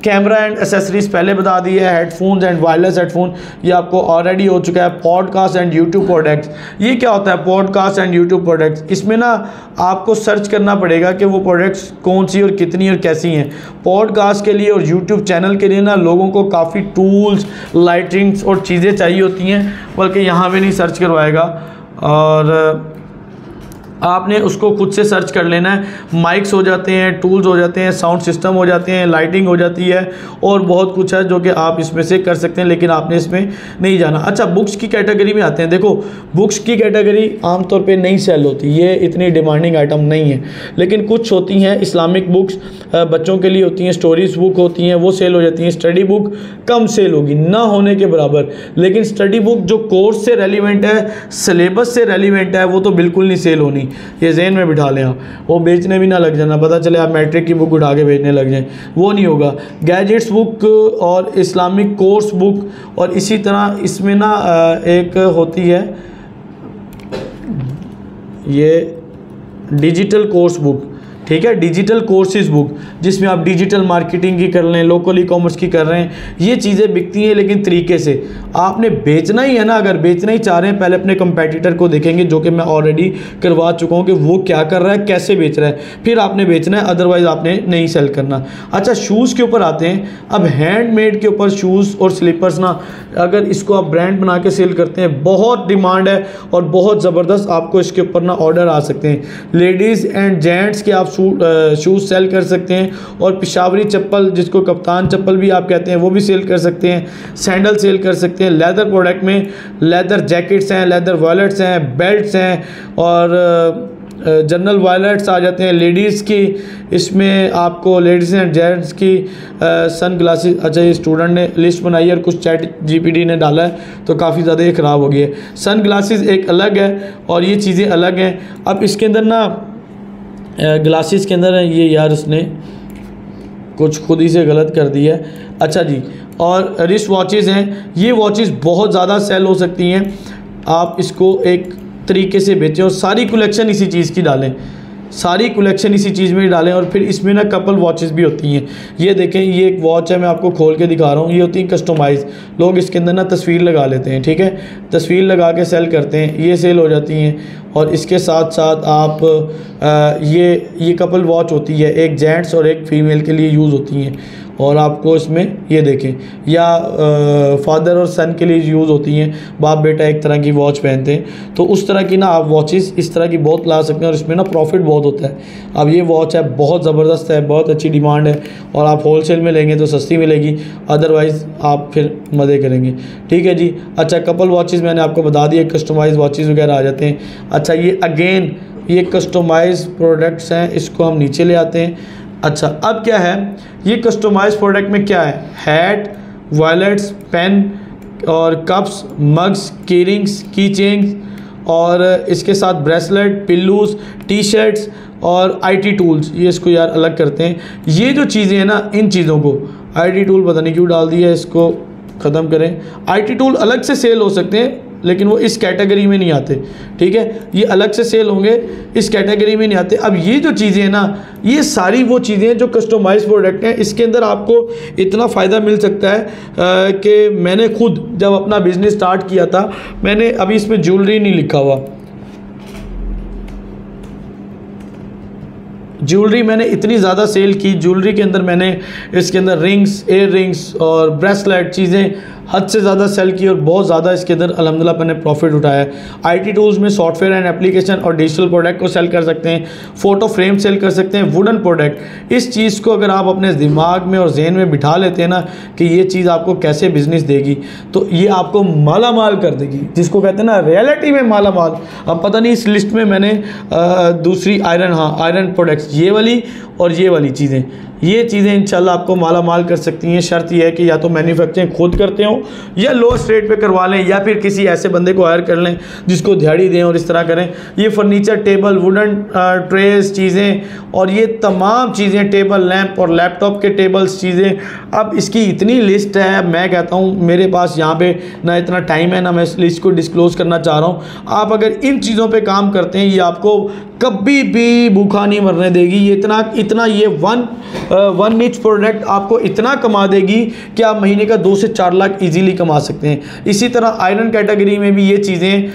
कैमरा एंड एसेसरीज़ पहले बता दी है, हेडफोन्स एंड वायरलेस हेडफोन ये आपको ऑलरेडी हो चुका है। पॉडकास्ट एंड यूट्यूब प्रोडक्ट्स, ये क्या होता है पॉडकास्ट एंड यूट्यूब प्रोडक्ट्स? इसमें ना आपको सर्च करना पड़ेगा कि वो प्रोडक्ट्स कौन सी और कितनी और कैसी हैं। पॉडकास्ट के लिए और यूट्यूब चैनल के लिए ना लोगों को काफ़ी टूल्स, लाइटिंग्स और चीज़ें चाहिए होती हैं, बल्कि यहाँ पे नहीं सर्च करवाएगा और आपने उसको खुद से सर्च कर लेना है। माइक्स हो जाते हैं, टूल्स हो जाते हैं, साउंड सिस्टम हो जाते हैं, लाइटिंग हो जाती है और बहुत कुछ है जो कि आप इसमें से कर सकते हैं, लेकिन आपने इसमें नहीं जाना। अच्छा, बुक्स की कैटेगरी में आते हैं। देखो, बुक्स की कैटेगरी आमतौर पे नहीं सेल होती, ये इतनी डिमांडिंग आइटम नहीं है, लेकिन कुछ होती हैं इस्लामिक बुक्स, बच्चों के लिए होती हैं, स्टोरीज बुक होती हैं, वो सेल हो जाती हैं। स्टडी बुक कम सेल होगी, ना होने के बराबर, लेकिन स्टडी बुक जो कोर्स से रेलिवेंट है, सिलेबस से रेलिवेंट है, वो तो बिल्कुल नहीं सेल होनी। ये ज़हन में बिठा लें आप, वो बेचने भी ना लग जाना, पता चले आप मैट्रिक की बुक उठा के बेचने लग जाएं, वो नहीं होगा। गैजेट्स बुक और इस्लामिक कोर्स बुक और इसी तरह इसमें ना एक होती है ये डिजिटल कोर्स बुक, ठीक है, डिजिटल कोर्सेज बुक, जिसमें आप डिजिटल मार्केटिंग की कर लें, लोकल ई कॉमर्स की कर रहे हैं, ये चीज़ें बिकती हैं लेकिन तरीके से। आपने बेचना ही है ना, अगर बेचना ही चाह रहे हैं, पहले अपने कंपैटिटर को देखेंगे, जो कि मैं ऑलरेडी करवा चुका हूँ कि वो क्या कर रहा है, कैसे बेच रहा है, फिर आपने बेचना है, अदरवाइज़ आपने नहीं सेल करना। अच्छा, शूज़ के ऊपर आते हैं। अब हैंडमेड के ऊपर शूज़ और स्लीपर्स ना, अगर इसको आप ब्रांड बना के सेल करते हैं, बहुत डिमांड है और बहुत ज़बरदस्त आपको इसके ऊपर ना ऑर्डर आ सकते हैं। लेडीज़ एंड जेंट्स के आप शूज़ सेल कर सकते हैं और पिशावरी चप्पल, जिसको कप्तान चप्पल भी आप कहते हैं, वो भी सेल कर सकते हैं। सैंडल सेल कर सकते हैं। लेदर प्रोडक्ट में लेदर जैकेट्स हैं, लेदर वॉलेट्स हैं, बेल्ट्स हैं और जनरल वॉलेट्स आ जाते हैं लेडीज़ की। इसमें आपको लेडीज़ एंड जेंट्स की सन ग्लासेस, अच्छा ये स्टूडेंट ने लिस्ट बनाई है और कुछ चैट जीपीटी ने डाला है तो काफ़ी ज़्यादा ये ख़राब हो गई है। सन ग्लासेस एक अलग है और ये चीज़ें अलग हैं। अब इसके अंदर ना ग्लासेस के अंदर ये यार उसने कुछ खुद ही से गलत कर दिया है। अच्छा जी, और रिस्ट वॉचेस हैं, ये वॉचेस बहुत ज़्यादा सेल हो सकती हैं। आप इसको एक तरीके से बेचें और सारी कलेक्शन इसी चीज़ की डालें, सारी कलेक्शन इसी चीज़ में डालें। और फिर इसमें ना कपल वॉचेस भी होती हैं। ये देखें, ये एक वॉच है, मैं आपको खोल के दिखा रहा हूँ। ये होती है कस्टमाइज़, लोग इसके अंदर ना तस्वीर लगा लेते हैं, ठीक है, तस्वीर लगा के सेल करते हैं, ये सेल हो जाती हैं। और इसके साथ साथ आप ये कपल वॉच होती है, एक जेंट्स और एक फीमेल के लिए यूज़ होती हैं। और आपको इसमें ये देखें, या फादर और सन के लिए यूज़ होती हैं, बाप बेटा एक तरह की वॉच पहनते हैं। तो उस तरह की ना आप वॉचेस इस तरह की बहुत ला सकते हैं और इसमें ना प्रॉफिट बहुत होता है। अब ये वॉच है, बहुत ज़बरदस्त है, बहुत अच्छी डिमांड है और आप होलसेल में लेंगे तो सस्ती मिलेगी, अदरवाइज़ आप फिर मज़े करेंगे, ठीक है जी। अच्छा, कपल वॉचेस मैंने आपको बता दिया, कस्टमाइज़ वॉचेस वगैरह आ जाते हैं। अच्छा, ये अगेन ये कस्टमाइज़ प्रोडक्ट्स हैं, इसको हम नीचे ले आते हैं। अच्छा, अब क्या है, ये कस्टमाइज प्रोडक्ट में क्या है, हैट, वॉलेट्स, पेन और कप्स, मग्स, कीरिंग्स, की चेन्स और इसके साथ ब्रेसलेट, पिल्लूज़, टी शर्ट्स और IT टूल्स। ये इसको यार अलग करते हैं। ये जो चीज़ें हैं ना, इन चीज़ों को IT टूल पता नहीं क्यों डाल दिया है, इसको ख़त्म करें। IT टूल अलग से सेल हो सकते हैं लेकिन वो इस कैटेगरी में नहीं आते, ठीक है, ये अलग से सेल होंगे, इस कैटेगरी में नहीं आते। अब ये जो चीज़ें हैं ना, ये सारी वो चीज़ें हैं जो कस्टमाइज प्रोडक्ट हैं। इसके अंदर आपको इतना फ़ायदा मिल सकता है कि मैंने खुद जब अपना बिज़नेस स्टार्ट किया था, मैंने अभी इसमें ज्वेलरी नहीं लिखा हुआ, ज्वेलरी मैंने इतनी ज़्यादा सेल की। ज्वेलरी के अंदर मैंने इसके अंदर रिंग्स, एयर रिंग्स और ब्रेसलेट चीज़ें हद से ज़्यादा सेल की और बहुत ज़्यादा इसके अंदर अल्हम्दुलिल्लाह मैंने प्रॉफिट उठाया है। IT टूल्स में सॉफ्टवेयर एंड एप्लीकेशन और डिजिटल प्रोडक्ट को सेल कर सकते हैं, फ़ोटो फ्रेम सेल कर सकते हैं, वुडन प्रोडक्ट। इस चीज़ को अगर आप अपने दिमाग में और जहन में बिठा लेते हैं ना कि ये चीज़ आपको कैसे बिज़नेस देगी, तो ये आपको माला माल कर देगी, जिसको कहते हैं ना रियलिटी में माला माल। अब पता नहीं इस लिस्ट में मैंने दूसरी आयरन प्रोडक्ट्स, ये वाली और ये वाली चीज़ें, ये चीज़ें इंशाल्लाह आपको माला माल कर सकती हैं। शर्त यह है कि या तो मैन्युफैक्चरिंग खुद करते हो या लोएस्ट रेट पे करवा लें, या फिर किसी ऐसे बंदे को हायर कर लें जिसको दिहाड़ी दें और इस तरह करें। ये फर्नीचर, टेबल, वुडन ट्रेस चीज़ें और ये तमाम चीज़ें, टेबल लैंप और लैपटॉप के टेबल्स चीज़ें। अब इसकी इतनी लिस्ट है, मैं कहता हूँ मेरे पास यहाँ पे ना इतना टाइम है ना मैं इस लिस्ट को डिस्क्लोज़ करना चाह रहा हूँ। आप अगर इन चीज़ों पर काम करते हैं, ये आपको कभी भी भूखा नहीं मरने देगी। ये इतना ये वन निच प्रोडक्ट आपको इतना कमा देगी कि आप महीने का 2 से 4 लाख इजीली कमा सकते हैं। इसी तरह आयरन कैटेगरी में भी ये चीज़ें,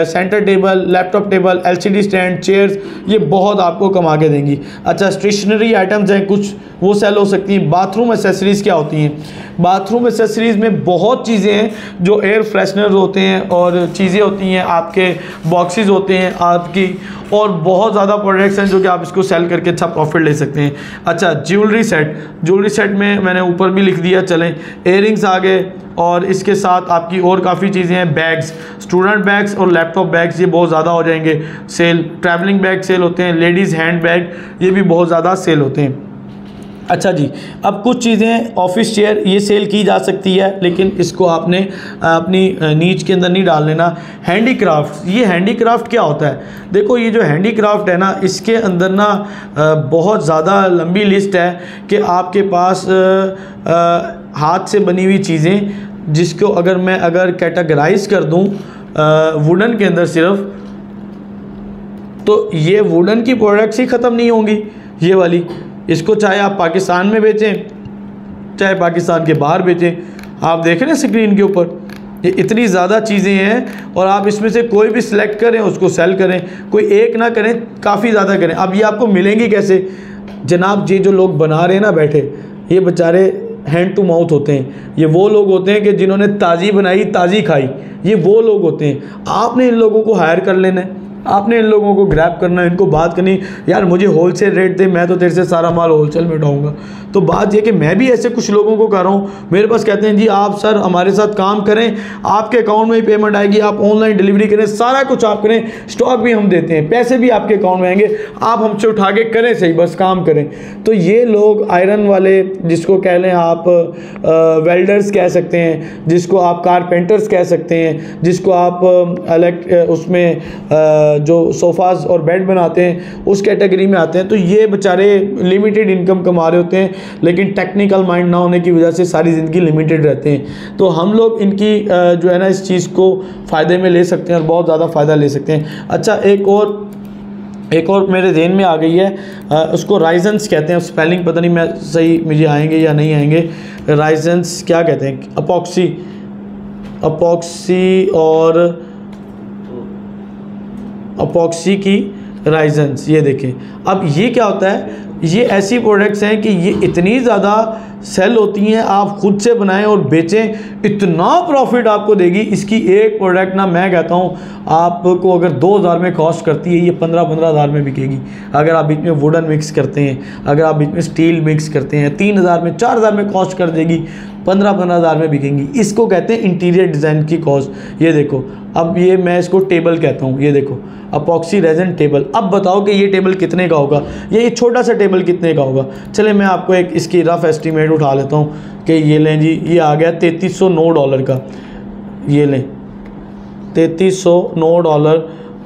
centre table, laptop table, LCD stand, chairs, ये बहुत आपको कमा के देंगी। अच्छा, स्टेशनरी आइटम्स हैं कुछ, वो सेल हो सकती हैं। बाथरूम एसेसरीज़ क्या होती हैं? बाथरूम एसेसरीज़ में बहुत चीज़ें हैं, जो एयर फ्रेशनर होते हैं और चीज़ें होती हैं, आपके बॉक्सेस होते हैं आपकी, और बहुत ज़्यादा प्रोडक्ट्स हैं जो कि आप इसको सेल करके अच्छा प्रॉफिट ले सकते हैं। अच्छा, ज्वेलरी सेट में मैंने ऊपर भी लिख दिया, चलें एयरिंग्स आ गए, और इसके साथ आपकी और काफ़ी चीज़ें हैं। बैग्स, स्टूडेंट बैग्स और लैपटॉप बैग्स, ये बहुत ज़्यादा हो जाएंगे सेल। ट्रैवलिंग बैग सेल होते हैं, लेडीज़ हैंड बैग, ये भी बहुत ज़्यादा सेल होते हैं। अच्छा जी, अब कुछ चीज़ें, ऑफिस चेयर, ये सेल की जा सकती है, लेकिन इसको आपने अपनी नीच के अंदर नहीं डाल लेना। हैंडीक्राफ्ट, ये हैंडीक्राफ्ट क्या होता है? देखो, ये जो हैंडीक्राफ्ट है ना, इसके अंदर ना बहुत ज़्यादा लंबी लिस्ट है कि आपके पास हाथ से बनी हुई चीज़ें, जिसको अगर कैटेगराइज कर दूँ वुडन के अंदर सिर्फ, तो ये वुडन की प्रोडक्ट्स ही ख़त्म नहीं होंगी। ये वाली, इसको चाहे आप पाकिस्तान में बेचें चाहे पाकिस्तान के बाहर बेचें, आप देख रहे हैं स्क्रीन के ऊपर, ये इतनी ज़्यादा चीज़ें हैं और आप इसमें से कोई भी सिलेक्ट करें, उसको सेल करें, कोई एक ना करें, काफ़ी ज़्यादा करें। अब ये आपको मिलेंगी कैसे जनाब? ये जो लोग बना रहे हैं ना बैठे, ये बेचारे हैंड टू माउथ होते हैं। ये वो लोग होते हैं कि जिन्होंने ताज़ी बनाई ताज़ी खाई, ये वो लोग होते हैं। आपने इन लोगों को हायर कर लेना है, आपने इन लोगों को ग्रैब करना है, इनको बात करनी, यार मुझे होलसेल रेट दे, मैं तो तेरे से सारा माल होलसेल में उठाऊंगा। तो बात ये कि मैं भी ऐसे कुछ लोगों को कर रहा हूँ, मेरे पास कहते हैं जी आप सर हमारे साथ काम करें, आपके अकाउंट में ही पेमेंट आएगी, आप ऑनलाइन डिलीवरी करें, सारा कुछ आप करें, स्टॉक भी हम देते हैं, पैसे भी आपके अकाउंट में आएंगे, आप हमसे उठा के करें, सही बस काम करें। तो ये लोग आयरन वाले, जिसको कह लें आप वेल्डर्स कह सकते हैं, जिसको आप कारपेंटर्स कह सकते हैं, जिसको आप उसमें जो सोफ़ाज और बेड बनाते हैं उस कैटेगरी में आते हैं। तो ये बेचारे लिमिटेड इनकम कमा रहे होते हैं, लेकिन टेक्निकल माइंड ना होने की वजह से सारी ज़िंदगी लिमिटेड रहते हैं। तो हम लोग इनकी जो है ना इस चीज़ को फ़ायदे में ले सकते हैं और बहुत ज़्यादा फ़ायदा ले सकते हैं। अच्छा, एक और मेरे ज़हन में आ गई है, उसको राइजेंस कहते हैं, स्पेलिंग पता नहीं मैं सही मुझे आएंगे या नहीं आएंगे। राइजेंस क्या कहते हैं? अपॉक्सी की राइजेंस, ये देखें। अब ये क्या होता है? ये ऐसी प्रोडक्ट्स हैं कि ये इतनी ज़्यादा सेल होती हैं, आप खुद से बनाएं और बेचें, इतना प्रॉफिट आपको देगी। इसकी एक प्रोडक्ट ना मैं कहता हूँ आपको अगर 2000 में कॉस्ट करती है, ये 15-15 हज़ार में बिकेगी। अगर आप बीच में वुडन मिक्स करते हैं, अगर आप बीच में स्टील मिक्स करते हैं, 3000 में 4000 में कॉस्ट कर देगी, 15-15 हज़ार में बिकेंगी। इसको कहते हैं इंटीरियर डिज़ाइन की कॉस्ट। ये देखो, अब ये मैं इसको टेबल कहता हूँ, ये देखो अपॉक्सी रेजिन टेबल। अब बताओ कि ये टेबल कितने का होगा, ये छोटा सा टेबल कितने का होगा? चले मैं आपको एक इसकी रफ एस्टीमेट उठा लेता हूँ कि ये लें जी, ये आ गया $3309 का। ये लें $3309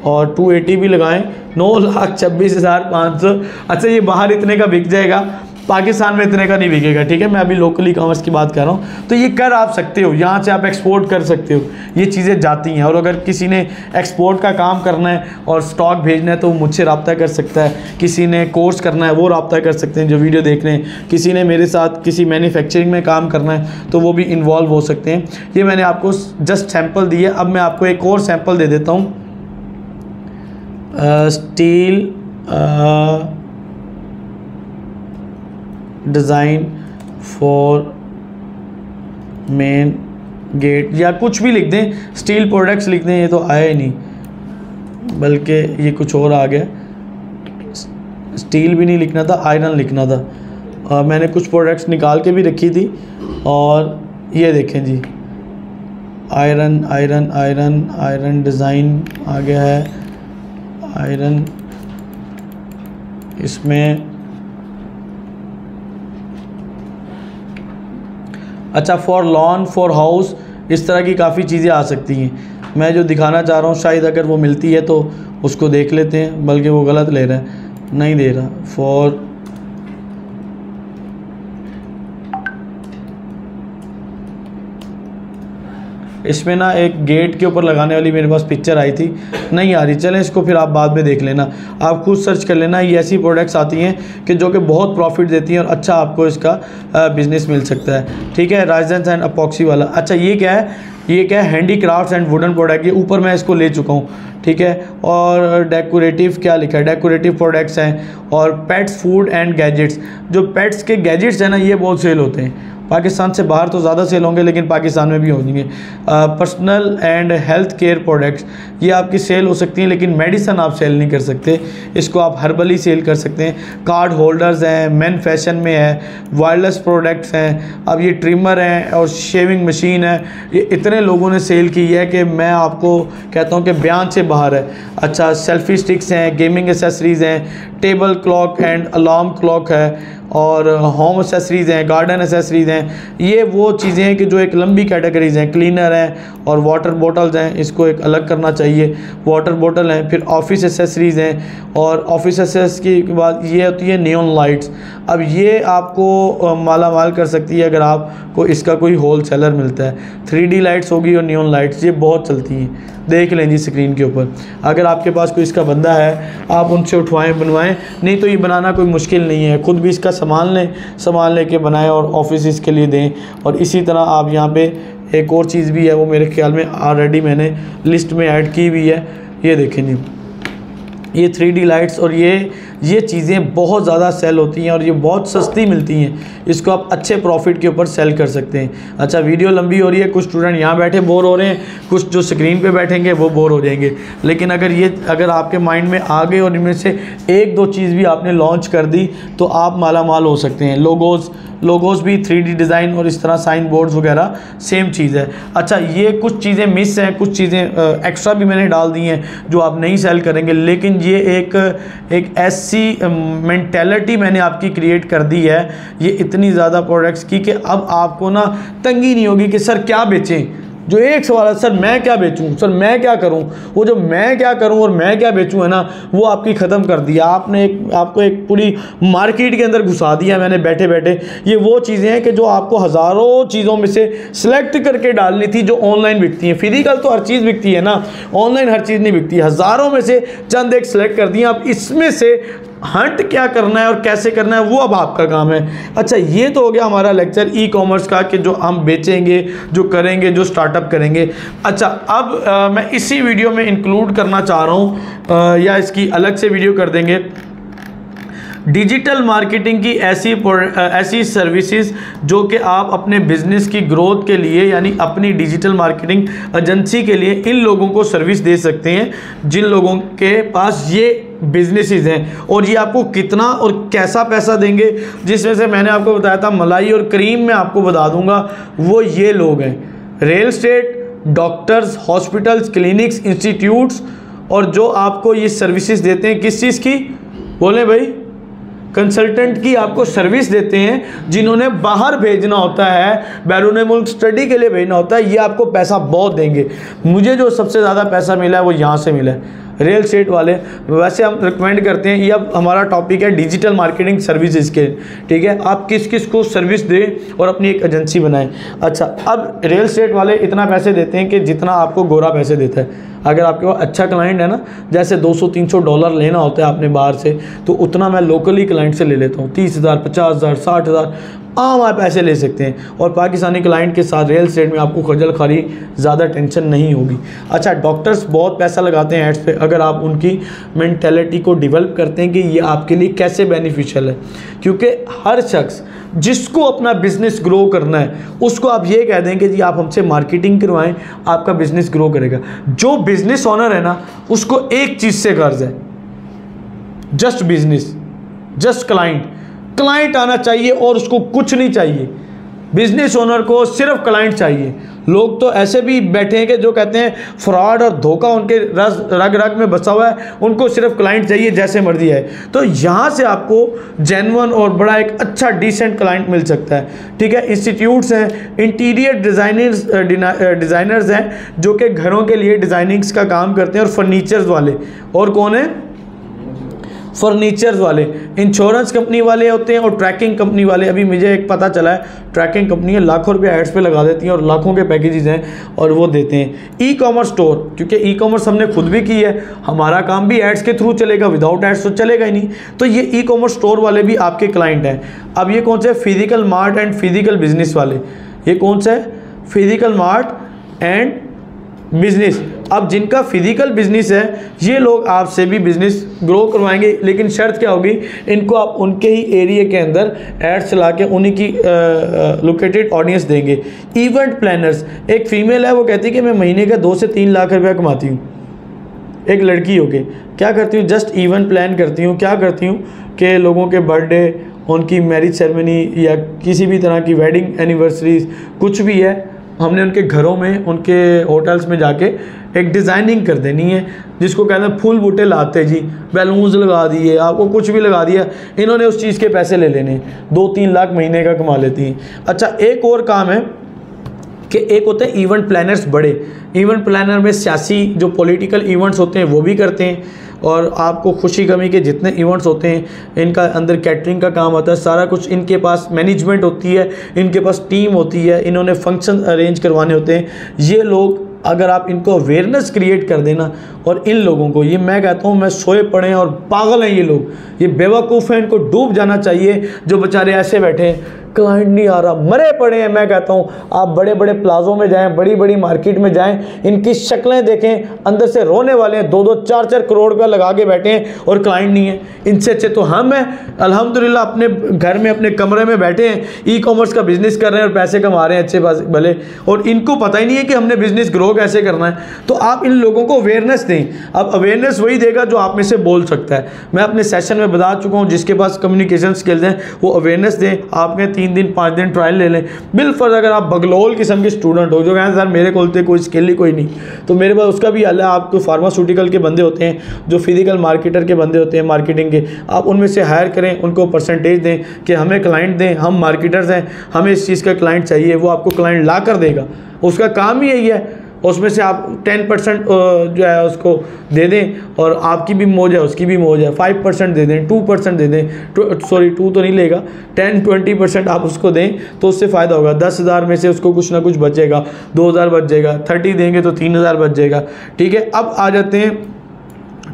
और 280 भी लगाएं, 9,26,500। अच्छा ये बाहर इतने का बिक जाएगा, पाकिस्तान में इतने का नहीं बिकेगा, ठीक है। मैं अभी लोकल ई कॉमर्स की बात कर रहा हूँ। तो ये कर आप सकते हो, यहाँ से आप एक्सपोर्ट कर सकते हो, ये चीज़ें जाती हैं। और अगर किसी ने एक्सपोर्ट का काम करना है और स्टॉक भेजना है तो वो मुझसे रब्ता कर सकता है। किसी ने कोर्स करना है वो रब्ता कर सकते हैं जो वीडियो देख रहे हैं। किसी ने मेरे साथ किसी मैन्युफैक्चरिंग में काम करना है तो वो भी इन्वॉल्व हो सकते हैं। ये मैंने आपको जस्ट सैम्पल दिए। अब मैं आपको एक और सैम्पल दे देता हूँ। Steel design for main gate, या कुछ भी लिख दें, स्टील प्रोडक्ट्स लिख दें। ये तो आया ही नहीं, बल्कि ये कुछ और आ गया। स्टील भी नहीं लिखना था, आयरन लिखना था। और मैंने कुछ प्रोडक्ट्स निकाल के भी रखी थी। और ये देखें जी, iron iron iron iron design आ गया है। आयरन इसमें अच्छा फॉर लॉन, फॉर हाउस, इस तरह की काफ़ी चीज़ें आ सकती हैं। मैं जो दिखाना चाह रहा हूँ शायद अगर वो मिलती है तो उसको देख लेते हैं, बल्कि वो गलत ले रहा है, नहीं दे रहा। फॉर इसमें ना एक गेट के ऊपर लगाने वाली मेरे पास पिक्चर आई थी, नहीं आ रही। चलें इसको फिर आप बाद में देख लेना, आप खुद सर्च कर लेना। ये ऐसी प्रोडक्ट्स आती हैं कि जो कि बहुत प्रॉफिट देती हैं और अच्छा आपको इसका बिज़नेस मिल सकता है, ठीक है। राइजेंस एंड अपॉक्सी वाला। अच्छा ये क्या है, ये क्या है, handy crafts and wooden product. ये ऊपर मैं इसको ले चुका हूँ, ठीक है। और डेकोरेटिव क्या लिखा है, डेकोरेटिव प्रोडक्ट्स हैं। और पेट्स, फूड एंड गैजेट्स, जो पेट्स के गैजेट्स हैं ना ये बहुत सेल होते हैं। पाकिस्तान से बाहर तो ज़्यादा सेल होंगे लेकिन पाकिस्तान में भी होंगे। Personal and health care products, ये आपकी सेल हो सकती हैं लेकिन मेडिसन आप सेल नहीं कर सकते, इसको आप हर्बली सेल कर सकते हैं। कार्ड होल्डर्स हैं, मेन फैशन में है, वायरलेस प्रोडक्ट्स हैं। अब ये ट्रिमर हैं और शेविंग मशीन है, ये इतने लोगों ने सेल की है कि मैं आपको कहता हूँ कि बयान से बाहर है। अच्छा सेल्फी स्टिक्स हैं, गेमिंग एसेसरीज़ हैं, table clock and alarm clock है, और होम एसेसरीज़ हैं, गार्डन एसेसरीज़ हैं। ये वो चीज़ें हैं कि जो एक लंबी कैटेगरीज़ हैं। क्लीनर हैं और वाटर बॉटल्स हैं, इसको एक अलग करना चाहिए। वाटर बॉटल हैं। फिर ऑफिस एसेसरीज़ हैं, और ऑफिस एसेसरीज़ के बाद ये होती है नियॉन लाइट्स। अब ये आपको माला माल कर सकती है अगर आपको इसका कोई होल सेलर मिलता है। 3D लाइट्स होगी और नियॉन लाइट्स, ये बहुत चलती हैं, देख लें जी स्क्रीन के ऊपर। अगर आपके पास कोई इसका बंदा है आप उनसे उठवाएं, बनवाएं, नहीं तो ये बनाना कोई मुश्किल नहीं है। खुद भी इसका सामान लेके बनाएं और ऑफिस के लिए दें। और इसी तरह आप यहाँ पे एक और चीज़ भी है, वो मेरे ख्याल में ऑलरेडी मैंने लिस्ट में ऐड की हुई है। ये देखें जी, ये 3D लाइट्स, और ये चीज़ें बहुत ज़्यादा सेल होती हैं और ये बहुत सस्ती मिलती हैं। इसको आप अच्छे प्रॉफिट के ऊपर सेल कर सकते हैं। अच्छा वीडियो लंबी हो रही है, कुछ स्टूडेंट यहाँ बैठे बोर हो रहे हैं, कुछ जो स्क्रीन पे बैठेंगे वो बोर हो जाएंगे। लेकिन अगर आपके माइंड में आ गए और इनमें से एक दो चीज़ भी आपने लॉन्च कर दी तो आप माला माल हो सकते हैं। लोगोस भी 3D डिज़ाइन और इस तरह साइन बोर्ड्स वगैरह सेम चीज़ है। अच्छा ये कुछ चीज़ें मिस हैं, कुछ चीज़ें एक्स्ट्रा भी मैंने डाल दी हैं जो आप नहीं सेल करेंगे। लेकिन ये एक ऐसी मेंटेलिटी मैंने आपकी क्रिएट कर दी है ये इतनी ज़्यादा प्रोडक्ट्स की कि अब आपको ना तंगी नहीं होगी कि सर क्या बेचें। जो एक सवाल है, सर मैं क्या बेचूं, सर मैं क्या करूं, वो जो मैं क्या करूं और मैं क्या बेचूं है ना, वो आपकी ख़त्म कर दिया आपने। आपको एक पूरी मार्केट के अंदर घुसा दिया मैंने बैठे बैठे। ये वो चीज़ें हैं कि जो आपको हज़ारों चीज़ों में से सिलेक्ट करके डालनी थी जो ऑनलाइन बिकती हैं। फिजिकल तो हर चीज़ बिकती है ना, ऑनलाइन हर चीज़ नहीं बिकती। हज़ारों में से चंद एक सिलेक्ट कर दिया। अब इसमें से हंट क्या करना है और कैसे करना है वो अब आपका काम है। अच्छा ये तो हो गया हमारा लेक्चर ई कॉमर्स का कि जो हम बेचेंगे, जो करेंगे, जो स्टार्टअप करेंगे। अच्छा अब मैं इसी वीडियो में इंक्लूड करना चाह रहा हूँ या इसकी अलग से वीडियो कर देंगे, डिजिटल मार्केटिंग की ऐसी सर्विसेज जो कि आप अपने बिजनेस की ग्रोथ के लिए यानी अपनी डिजिटल मार्केटिंग एजेंसी के लिए इन लोगों को सर्विस दे सकते हैं जिन लोगों के पास ये बिजनेसेस हैं। और ये आपको कितना और कैसा पैसा देंगे, जिसमें से मैंने आपको बताया था मलाई और क्रीम में आपको बता दूंगा, वो ये लोग हैं real estate, doctors, hospitals, clinics, institutes, और जो आपको ये सर्विसेज देते हैं किस चीज़ की, बोले भाई, कंसल्टेंट की आपको सर्विस देते हैं, जिन्होंने बाहर भेजना होता है, बैरून मुल्क स्टडी के लिए भेजना होता है, ये आपको पैसा बहुत देंगे। मुझे जो सबसे ज़्यादा पैसा मिला है वो यहाँ से मिला है, रियल एस्टेट वाले। वैसे हम रिकमेंड करते हैं, ये अब हमारा टॉपिक है डिजिटल मार्केटिंग सर्विसेज के, ठीक है, आप किस किस को सर्विस दें और अपनी एक एजेंसी बनाएं। अच्छा, अब रियल एस्टेट वाले इतना पैसे देते हैं कि जितना आपको गोरा पैसे देता है। अगर आपके पास अच्छा क्लाइंट है ना, जैसे $200-300 लेना होता है आपने बाहर से, तो उतना मैं लोकली क्लाइंट से ले लेता हूँ। 30,000, 50,000, 60,000 आम आप पैसे ले सकते हैं। और पाकिस्तानी क्लाइंट के साथ रियल एस्टेट में आपको खजल खारी ज़्यादा टेंशन नहीं होगी। अच्छा, डॉक्टर्स बहुत पैसा लगाते हैं एड्स पे, अगर आप उनकी मेंटेलिटी को डेवलप करते हैं कि ये आपके लिए कैसे बेनिफिशियल है, क्योंकि हर शख्स जिसको अपना बिजनेस ग्रो करना है उसको आप ये कह दें कि जी आप हमसे मार्केटिंग करवाएं, आपका बिजनेस ग्रो करेगा। जो बिजनेस ओनर है ना, उसको एक चीज़ से गर्ज है, जस्ट बिजनेस, जस्ट क्लाइंट आना चाहिए और उसको कुछ नहीं चाहिए। बिजनेस ओनर को सिर्फ क्लाइंट चाहिए। लोग तो ऐसे भी बैठे हैं कि जो कहते हैं फ्रॉड और धोखा उनके रग रग में बसा हुआ है, उनको सिर्फ क्लाइंट चाहिए जैसे मर्जी है। तो यहाँ से आपको जेन्युइन और बड़ा एक अच्छा डिसेंट क्लाइंट मिल सकता है, ठीक है। इंस्टीट्यूट्स हैं, इंटीरियर डिज़ाइनर्स हैं जो कि घरों के लिए डिज़ाइनिंग्स का काम करते हैं, और फर्नीचर्स वाले, और कौन है, फर्नीचर्स वाले, इंश्योरेंस कंपनी वाले होते हैं, और ट्रैकिंग कंपनी वाले। अभी मुझे एक पता चला है, ट्रैकिंग कंपनी है, लाखों रुपए एड्स पे लगा देती हैं और लाखों के पैकेजेस हैं और वो देते हैं। ई कॉमर्स स्टोर, क्योंकि ई कॉमर्स हमने खुद भी की है, हमारा काम भी एड्स के थ्रू चलेगा, विदाउट एड्स तो चलेगा ही नहीं। तो ये ई कॉमर्स स्टोर वाले भी आपके क्लाइंट हैं। अब ये कौन सा है, physical mart and physical business वाले। ये कौन सा है, फिजिकल मार्ट एंड बिजनेस। अब जिनका फिजिकल बिजनेस है, ये लोग आपसे भी बिजनेस ग्रो करवाएंगे, लेकिन शर्त क्या होगी, इनको आप उनके ही एरिया के अंदर एड्स चला के उन्हीं की लोकेटेड ऑडियंस देंगे। इवेंट प्लानर्स, एक फीमेल है, वो कहती है कि मैं महीने का 2 से 3 लाख रुपया कमाती हूँ। एक लड़की होके क्या करती हूँ, जस्ट इवेंट प्लान करती हूँ। क्या करती हूँ कि लोगों के बर्थडे, उनकी मैरिज सेरेमनी या किसी भी तरह की वेडिंग एनिवर्सरीज, कुछ भी है, हमने उनके घरों में, उनके होटल्स में जाके एक डिज़ाइनिंग कर देनी है, जिसको कहते हैं फूल बूटे लाते जी, बैलून्स लगा दिए, आपको कुछ भी लगा दिया, इन्होंने उस चीज़ के पैसे ले लेने, 2-3 लाख महीने का कमा लेती हैं। अच्छा, एक और काम है कि एक होते हैं इवेंट प्लानर्स बड़े। इवेंट प्लानर में सियासी जो पॉलिटिकल इवेंट्स होते हैं वो भी करते हैं, और आपको खुशी गमी के जितने इवेंट्स होते हैं इनका अंदर कैटरिंग का काम होता है, सारा कुछ इनके पास मैनेजमेंट होती है, इनके पास टीम होती है, इन्होंने फंक्शन अरेंज करवाने होते हैं। ये लोग, अगर आप इनको अवेयरनेस क्रिएट कर देना, और इन लोगों को, ये मैं कहता हूँ, मैं सोए पड़े हैं और पागल हैं ये लोग, ये बेवकूफ़ हैं, इनको डूब जाना चाहिए जो बेचारे ऐसे बैठे हैं, क्लाइंट नहीं आ रहा, मरे पड़े हैं। मैं कहता हूँ आप बड़े बड़े प्लाजों में जाएं, बड़ी बड़ी मार्केट में जाएं, इनकी शक्लें देखें, अंदर से रोने वाले हैं, 2-2, 4-4 करोड़ रुपया लगा के बैठे हैं और क्लाइंट नहीं है। इनसे अच्छे तो हम हैं, अल्हम्दुलिल्लाह अपने घर में अपने कमरे में बैठे हैं, ई कॉमर्स का बिजनेस कर रहे हैं और पैसे कमा रहे हैं अच्छे भले, और इनको पता ही नहीं है कि हमने बिजनेस ग्रो कैसे करना है। तो आप इन लोगों को अवेयरनेस दें। अब अवेयरनेस वही देगा जो आप में से बोल सकता है। मैं अपने सेशन में बता चुका हूँ, जिसके पास कम्युनिकेशन स्किल्स हैं वो अवेयरनेस दें। आपने 3 दिन 5 दिन ट्रायल ले लें। बिलफर्ज अगर आप बगलोल किस्म के स्टूडेंट हो जो कहें सर मेरे को कोई स्किल ही कोई नहीं, तो मेरे पास उसका भी हल है। आपको फार्मास्यूटिकल के बंदे होते हैं, जो फिजिकल मार्केटर के बंदे होते हैं, मार्केटिंग के, आप उनमें से हायर करें, उनको परसेंटेज दें कि हमें क्लाइंट दें, हम मार्केटर्स हैं, हमें इस चीज़ का क्लाइंट चाहिए, वो आपको क्लाइंट ला कर देगा। उसका काम ही यही है। उसमें से आप 10% जो है उसको दे दें, और आपकी भी मौज है, उसकी भी मौज है। 5% दे दें, 2% दे दें, 2 तो नहीं लेगा, 10-20% आप उसको दें, तो उससे फ़ायदा होगा। 10,000 में से उसको कुछ ना कुछ बचेगा, 2,000 बच जाएगा, 30 देंगे तो 3,000 बच जाएगा। ठीक है, अब आ जाते हैं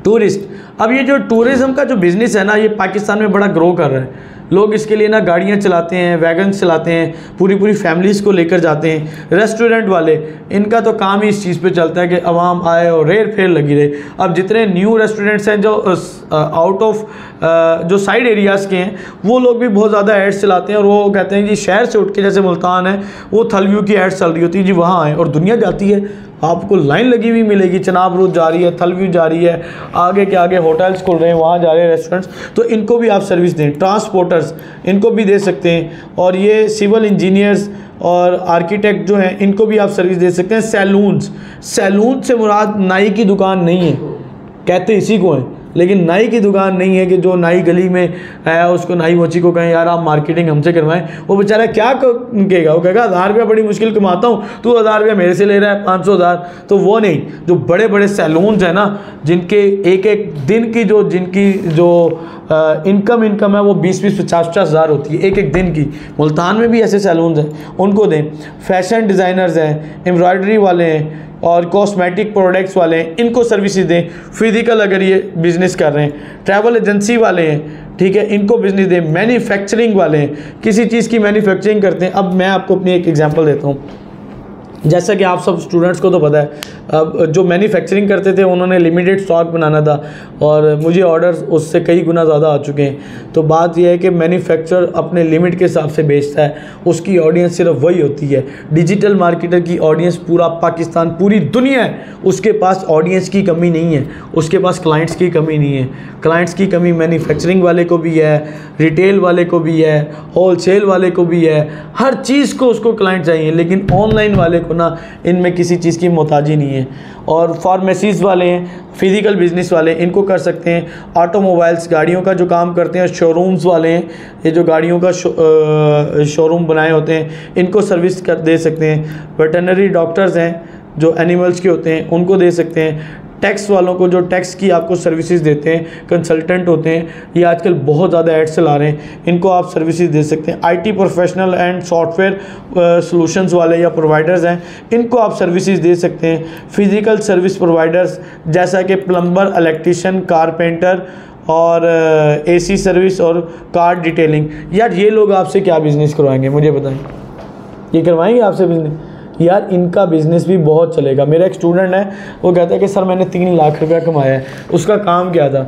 टूरिस्ट। अब ये जो टूरिज़्म का जो बिज़नेस है ना, ये पाकिस्तान में बड़ा ग्रो कर रहा है। लोग इसके लिए ना गाड़ियाँ चलाते हैं, वैगन चलाते हैं, पूरी फैमिलीज़ को लेकर जाते हैं। रेस्टोरेंट वाले, इनका तो काम ही इस चीज़ पे चलता है कि आवाम आए और रेर फेर लगी रहे। अब जितने न्यू रेस्टोरेंट्स हैं जो आउट ऑफ जो साइड एरियाज़ के हैं, वो लोग भी बहुत ज़्यादा एड्स चलाते हैं, और वो कहते हैं जी शहर से उठ के, जैसे मुल्तान है, वो थलव्यू की एड्स चल रही होती है जी, वहाँ आए, और दुनिया जाती है, आपको लाइन लगी हुई मिलेगी। चनाब रोड जा रही है, थलव्यू जा रही है, आगे के आगे होटल्स खुल रहे हैं, वहाँ जा रहे हैं रेस्टोरेंट्स, तो इनको भी आप सर्विस दें। ट्रांसपोर्टर्स, इनको भी दे सकते हैं, और ये सिविल इंजीनियर्स और आर्किटेक्ट जो हैं, इनको भी आप सर्विस दे सकते हैं। सैलून से मुराद नाई की दुकान नहीं है, कहते इसी को है, लेकिन नाई की दुकान नहीं है कि जो नाई गली में है उसको नाई मोची को कहें यार आप मार्केटिंग हमसे करवाएं, वो बेचारा क्या कहेगा, वो कहेगा 1000 रुपया बड़ी मुश्किल कमाता हूँ, तू 1000 रुपया मेरे से ले रहा है 500 हज़ार। तो वो नहीं, जो बड़े बड़े सैलून्स हैं ना, जिनके एक एक दिन की जिनकी इनकम है वो 20-20, 50-50 हज़ार होती है एक एक दिन की। मुल्तान में भी ऐसे सैलून्स हैं, उनको दें। फैशन डिज़ाइनर्स हैं, एम्ब्रॉयडरी वाले हैं और कॉस्मेटिक प्रोडक्ट्स वाले हैं, इनको सर्विसेज दें। फिजिकल अगर ये बिज़नेस कर रहे हैं, ट्रैवल एजेंसी वाले हैं, ठीक है, इनको बिज़नेस दें। मैन्युफैक्चरिंग वाले हैं, किसी चीज़ की मैन्युफैक्चरिंग करते हैं। अब मैं आपको अपनी एक एग्जांपल देता हूँ। जैसा कि आप सब स्टूडेंट्स को तो पता है, अब जो मैन्युफैक्चरिंग करते थे उन्होंने लिमिटेड स्टॉक बनाना था और मुझे ऑर्डर्स उससे कई गुना ज़्यादा आ चुके हैं। तो बात यह है कि मैन्युफैक्चरर अपने लिमिट के हिसाब से बेचता है, उसकी ऑडियंस सिर्फ वही होती है। डिजिटल मार्केटर की ऑडियंस पूरा पाकिस्तान, पूरी दुनिया है, उसके पास ऑडियंस की कमी नहीं है, उसके पास क्लाइंट्स की कमी नहीं है। क्लाइंट्स की कमी मैन्युफैक्चरिंग वाले को भी है, रिटेल वाले को भी है, होलसेल वाले को भी है, हर चीज़ को उसको क्लाइंट चाहिए। लेकिन ऑनलाइन वाले को ना, इनमें किसी चीज़ की मोहताजी नहीं है। और फार्मेसीज़ वाले हैं, फिज़िकल बिजनेस वाले, इनको कर सकते हैं। ऑटोमोबाइल्स, गाड़ियों का जो काम करते हैं, शोरूम्स वाले हैं, ये जो गाड़ियों का शोरूम बनाए होते हैं, इनको सर्विस दे सकते हैं। वेटरनरी डॉक्टर्स हैं जो एनिमल्स के होते हैं, उनको दे सकते हैं। टैक्स वालों को, जो टैक्स की आपको सर्विसेज देते हैं, कंसल्टेंट होते हैं, ये आजकल बहुत ज़्यादा ऐड चला रहे हैं, इनको आप सर्विसेज दे सकते हैं। IT professional and software solutions वाले या प्रोवाइडर्स हैं, इनको आप सर्विसेज दे सकते हैं। फिज़िकल सर्विस प्रोवाइडर्स जैसा कि प्लम्बर, इलेक्ट्रिशियन, कारपेंटर और एसी सर्विस और कार डिटेलिंग। यार ये लोग आपसे क्या बिज़नेस करवाएंगे मुझे बताएं? ये करवाएंगे आपसे बिज़नेस? यार इनका बिज़नेस भी बहुत चलेगा। मेरा एक स्टूडेंट है, वो कहता है कि सर मैंने 3 लाख रुपया कमाया है। उसका काम क्या था?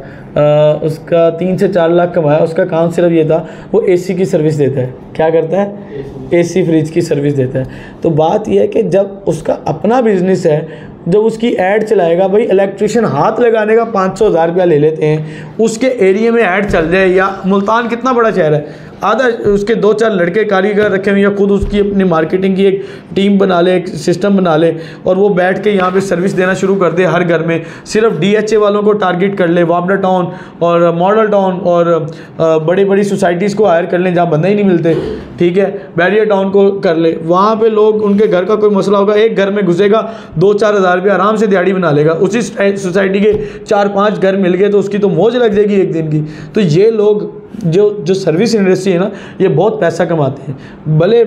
उसका 3 से 4 लाख कमाया। उसका काम सिर्फ ये था, वो एसी की सर्विस देता है। क्या करता है? एसी फ्रिज की सर्विस देता है। तो बात यह है कि जब उसका अपना बिज़नेस है, जब उसकी ऐड चलाएगा, भाई इलेक्ट्रिशियन हाथ लगाने का 500-1000 रुपया ले लेते हैं, उसके एरिया में ऐड चल जाए। या मुल्तान कितना बड़ा शहर है, आधा उसके 2-4 लड़के कारीगर रखे हुए, या खुद उसकी अपनी मार्केटिंग की एक टीम बना ले, एक सिस्टम बना ले, और वो बैठ के यहाँ पे सर्विस देना शुरू कर दे हर घर में। सिर्फ DHA वालों को टारगेट कर ले, वापडा टाउन और मॉडल टाउन और बड़ी बड़ी सोसाइटीज़ को हायर कर लें जहाँ बंदे ही नहीं मिलते, ठीक है, बैरियर टाउन को कर ले। वहाँ पे लोग, उनके घर का कोई मसला होगा, एक घर में घुसेगा, 2-4 हज़ार रुपये आराम से दिहाड़ी बना लेगा। उसी सोसाइटी के 4-5 घर मिल गए तो उसकी तो मौज लग जाएगी एक दिन की। तो ये लोग जो सर्विस इंडस्ट्री है ना, ये बहुत पैसा कमाते हैं। भले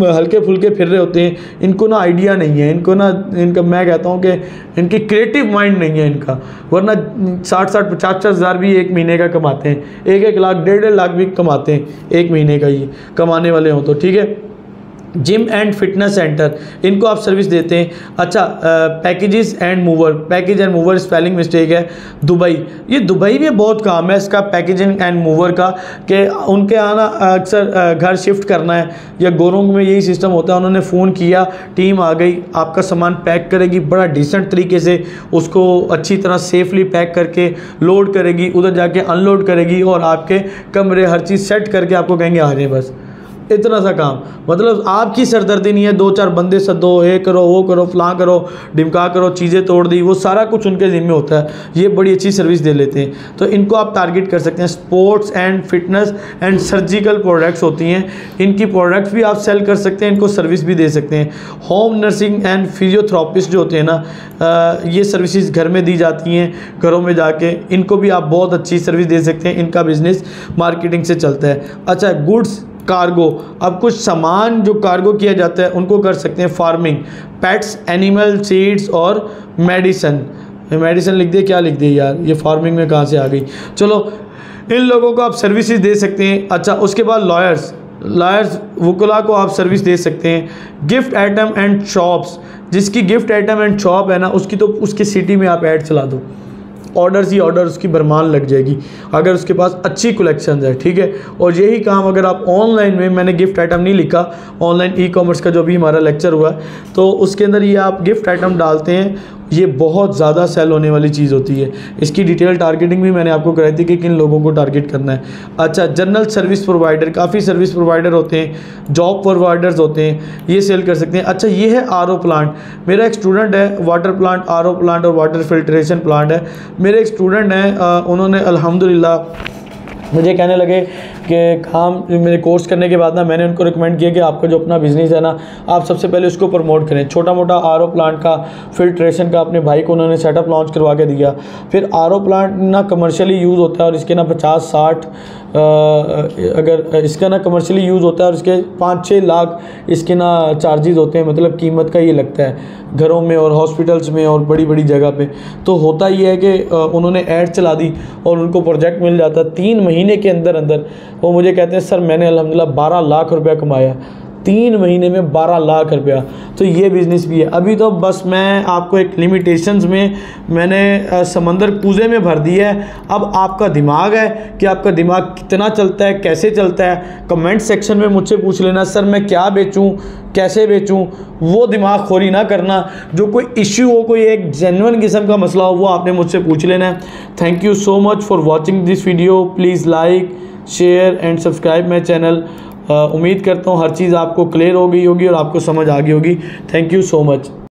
हल्के फुल्के फिर रहे होते हैं, इनको ना आइडिया नहीं है, इनका मैं कहता हूँ कि इनकी क्रिएटिव माइंड नहीं है इनका, वरना 60-60, 50-50 हज़ार भी एक महीने का कमाते हैं। 1-1 लाख, 1.5 लाख भी कमाते हैं एक महीने का, ही कमाने वाले हों तो, ठीक है। जिम एंड फिटनेस सेंटर, इनको आप सर्विस देते हैं। अच्छा, packages and mover, package and mover spelling mistake है, दुबई। ये दुबई में बहुत काम है इसका, पैकेजिंग एंड मूवर का, कि उनके आना अक्सर घर शिफ्ट करना है, या गोरोंग में यही सिस्टम होता है। उन्होंने फ़ोन किया, टीम आ गई, आपका सामान पैक करेगी बड़ा डिसेंट तरीके से, उसको अच्छी तरह सेफली पैक करके लोड करेगी, उधर जाके अनलोड करेगी, और आपके कमरे हर चीज़ सेट करके आपको कहेंगे आ जाए। बस इतना सा काम, मतलब आपकी सरदर्दी नहीं है। 2-4 बंदे सदो, ये करो, वो करो, फलां करो, ढिमका करो, चीज़ें तोड़ दी, वो सारा कुछ उनके ज़िम्मे होता है। ये बड़ी अच्छी सर्विस दे लेते हैं, तो इनको आप टारगेट कर सकते हैं। Sports and fitness and surgical products होती हैं, इनकी प्रोडक्ट्स भी आप सेल कर सकते हैं, इनको सर्विस भी दे सकते हैं। होम नर्सिंग एंड फिजियोथेरापिस्ट जो होते हैं ना, ये सर्विसेज घर में दी जाती हैं, घरों में जाके, इनको भी आप बहुत अच्छी सर्विस दे सकते हैं। इनका बिज़नेस मार्केटिंग से चलता है। अच्छा, गुड्स कार्गो, अब कुछ सामान जो कार्गो किया जाता है उनको कर सकते हैं। फार्मिंग, पेट्स, एनिमल, सीड्स और मेडिसन। मेडिसन लिख दिए, क्या लिख दिए यार, ये फार्मिंग में कहाँ से आ गई। चलो, इन लोगों को आप सर्विसेज दे सकते हैं। अच्छा, उसके बाद लॉयर्स वकुला को आप सर्विस दे सकते हैं। गिफ्ट आइटम एंड शॉप्स, जिसकी गिफ्ट आइटम एंड शॉप है ना, उसकी तो उसकी सिटी में आप ऐड चला दो, ऑर्डर्स ही ऑर्डर उसकी भरमार लग जाएगी अगर उसके पास अच्छी कलेक्शन है, ठीक है। और यही काम अगर आप ऑनलाइन में, मैंने गिफ्ट आइटम नहीं लिखा, ऑनलाइन ई कॉमर्स का जो भी हमारा लेक्चर हुआ है तो उसके अंदर ये आप गिफ्ट आइटम डालते हैं ये बहुत ज़्यादा सेल होने वाली चीज़ होती है। इसकी डिटेल टारगेटिंग भी मैंने आपको कराई थी कि किन लोगों को टारगेट करना है। अच्छा, जनरल सर्विस प्रोवाइडर, काफ़ी सर्विस प्रोवाइडर होते हैं, जॉब प्रोवाइडर्स होते हैं, ये सेल कर सकते हैं। अच्छा, ये है आरओ प्लांट। मेरा एक स्टूडेंट है, वाटर प्लांट, आरओ प्लांट और वाटर फिल्ट्रेशन प्लांट है। मेरे एक स्टूडेंट हैं, उन्होंने अल्हम्दुलिल्लाह मुझे कहने लगे कि काम मेरे कोर्स करने के बाद ना मैंने उनको रिकमेंड किया कि आपका जो अपना बिज़नेस है ना, आप सबसे पहले उसको प्रमोट करें। छोटा मोटा आरओ प्लांट का, फिल्ट्रेशन का अपने भाई को उन्होंने सेटअप लॉन्च करवा के दिया। फिर आरओ प्लांट ना कमर्शियली यूज़ होता है और इसके ना 50-60 अगर इसका ना कमर्शियली यूज़ होता है और इसके 5-6 लाख इसके ना चार्जेस होते हैं, मतलब कीमत का ये लगता है घरों में और हॉस्पिटल्स में और बड़ी बड़ी जगह पे। तो होता ये है कि उन्होंने ऐड चला दी और उनको प्रोजेक्ट मिल जाता। 3 महीने के अंदर अंदर वो मुझे कहते हैं सर मैंने अल्हम्दुलिल्लाह 12 लाख रुपया कमाया, 3 महीने में 12 लाख रुपया। तो ये बिज़नेस भी है। अभी तो बस मैं आपको एक लिमिटेशंस में मैंने समंदर कूजे में भर दिया है। अब आपका दिमाग है कि आपका दिमाग कितना चलता है, कैसे चलता है। कमेंट सेक्शन में मुझसे पूछ लेना सर मैं क्या बेचूं, कैसे बेचूं। वो दिमाग खोरी ना करना। जो कोई इश्यू हो, कोई एक जेन्युइन किस्म का मसला हो, वो आपने मुझसे पूछ लेना है। Thank you so much for watching this video. Please like, share and subscribe my channel. उम्मीद करता हूँ हर चीज़ आपको क्लियर हो गई होगी और आपको समझ आ गई होगी। Thank you so much.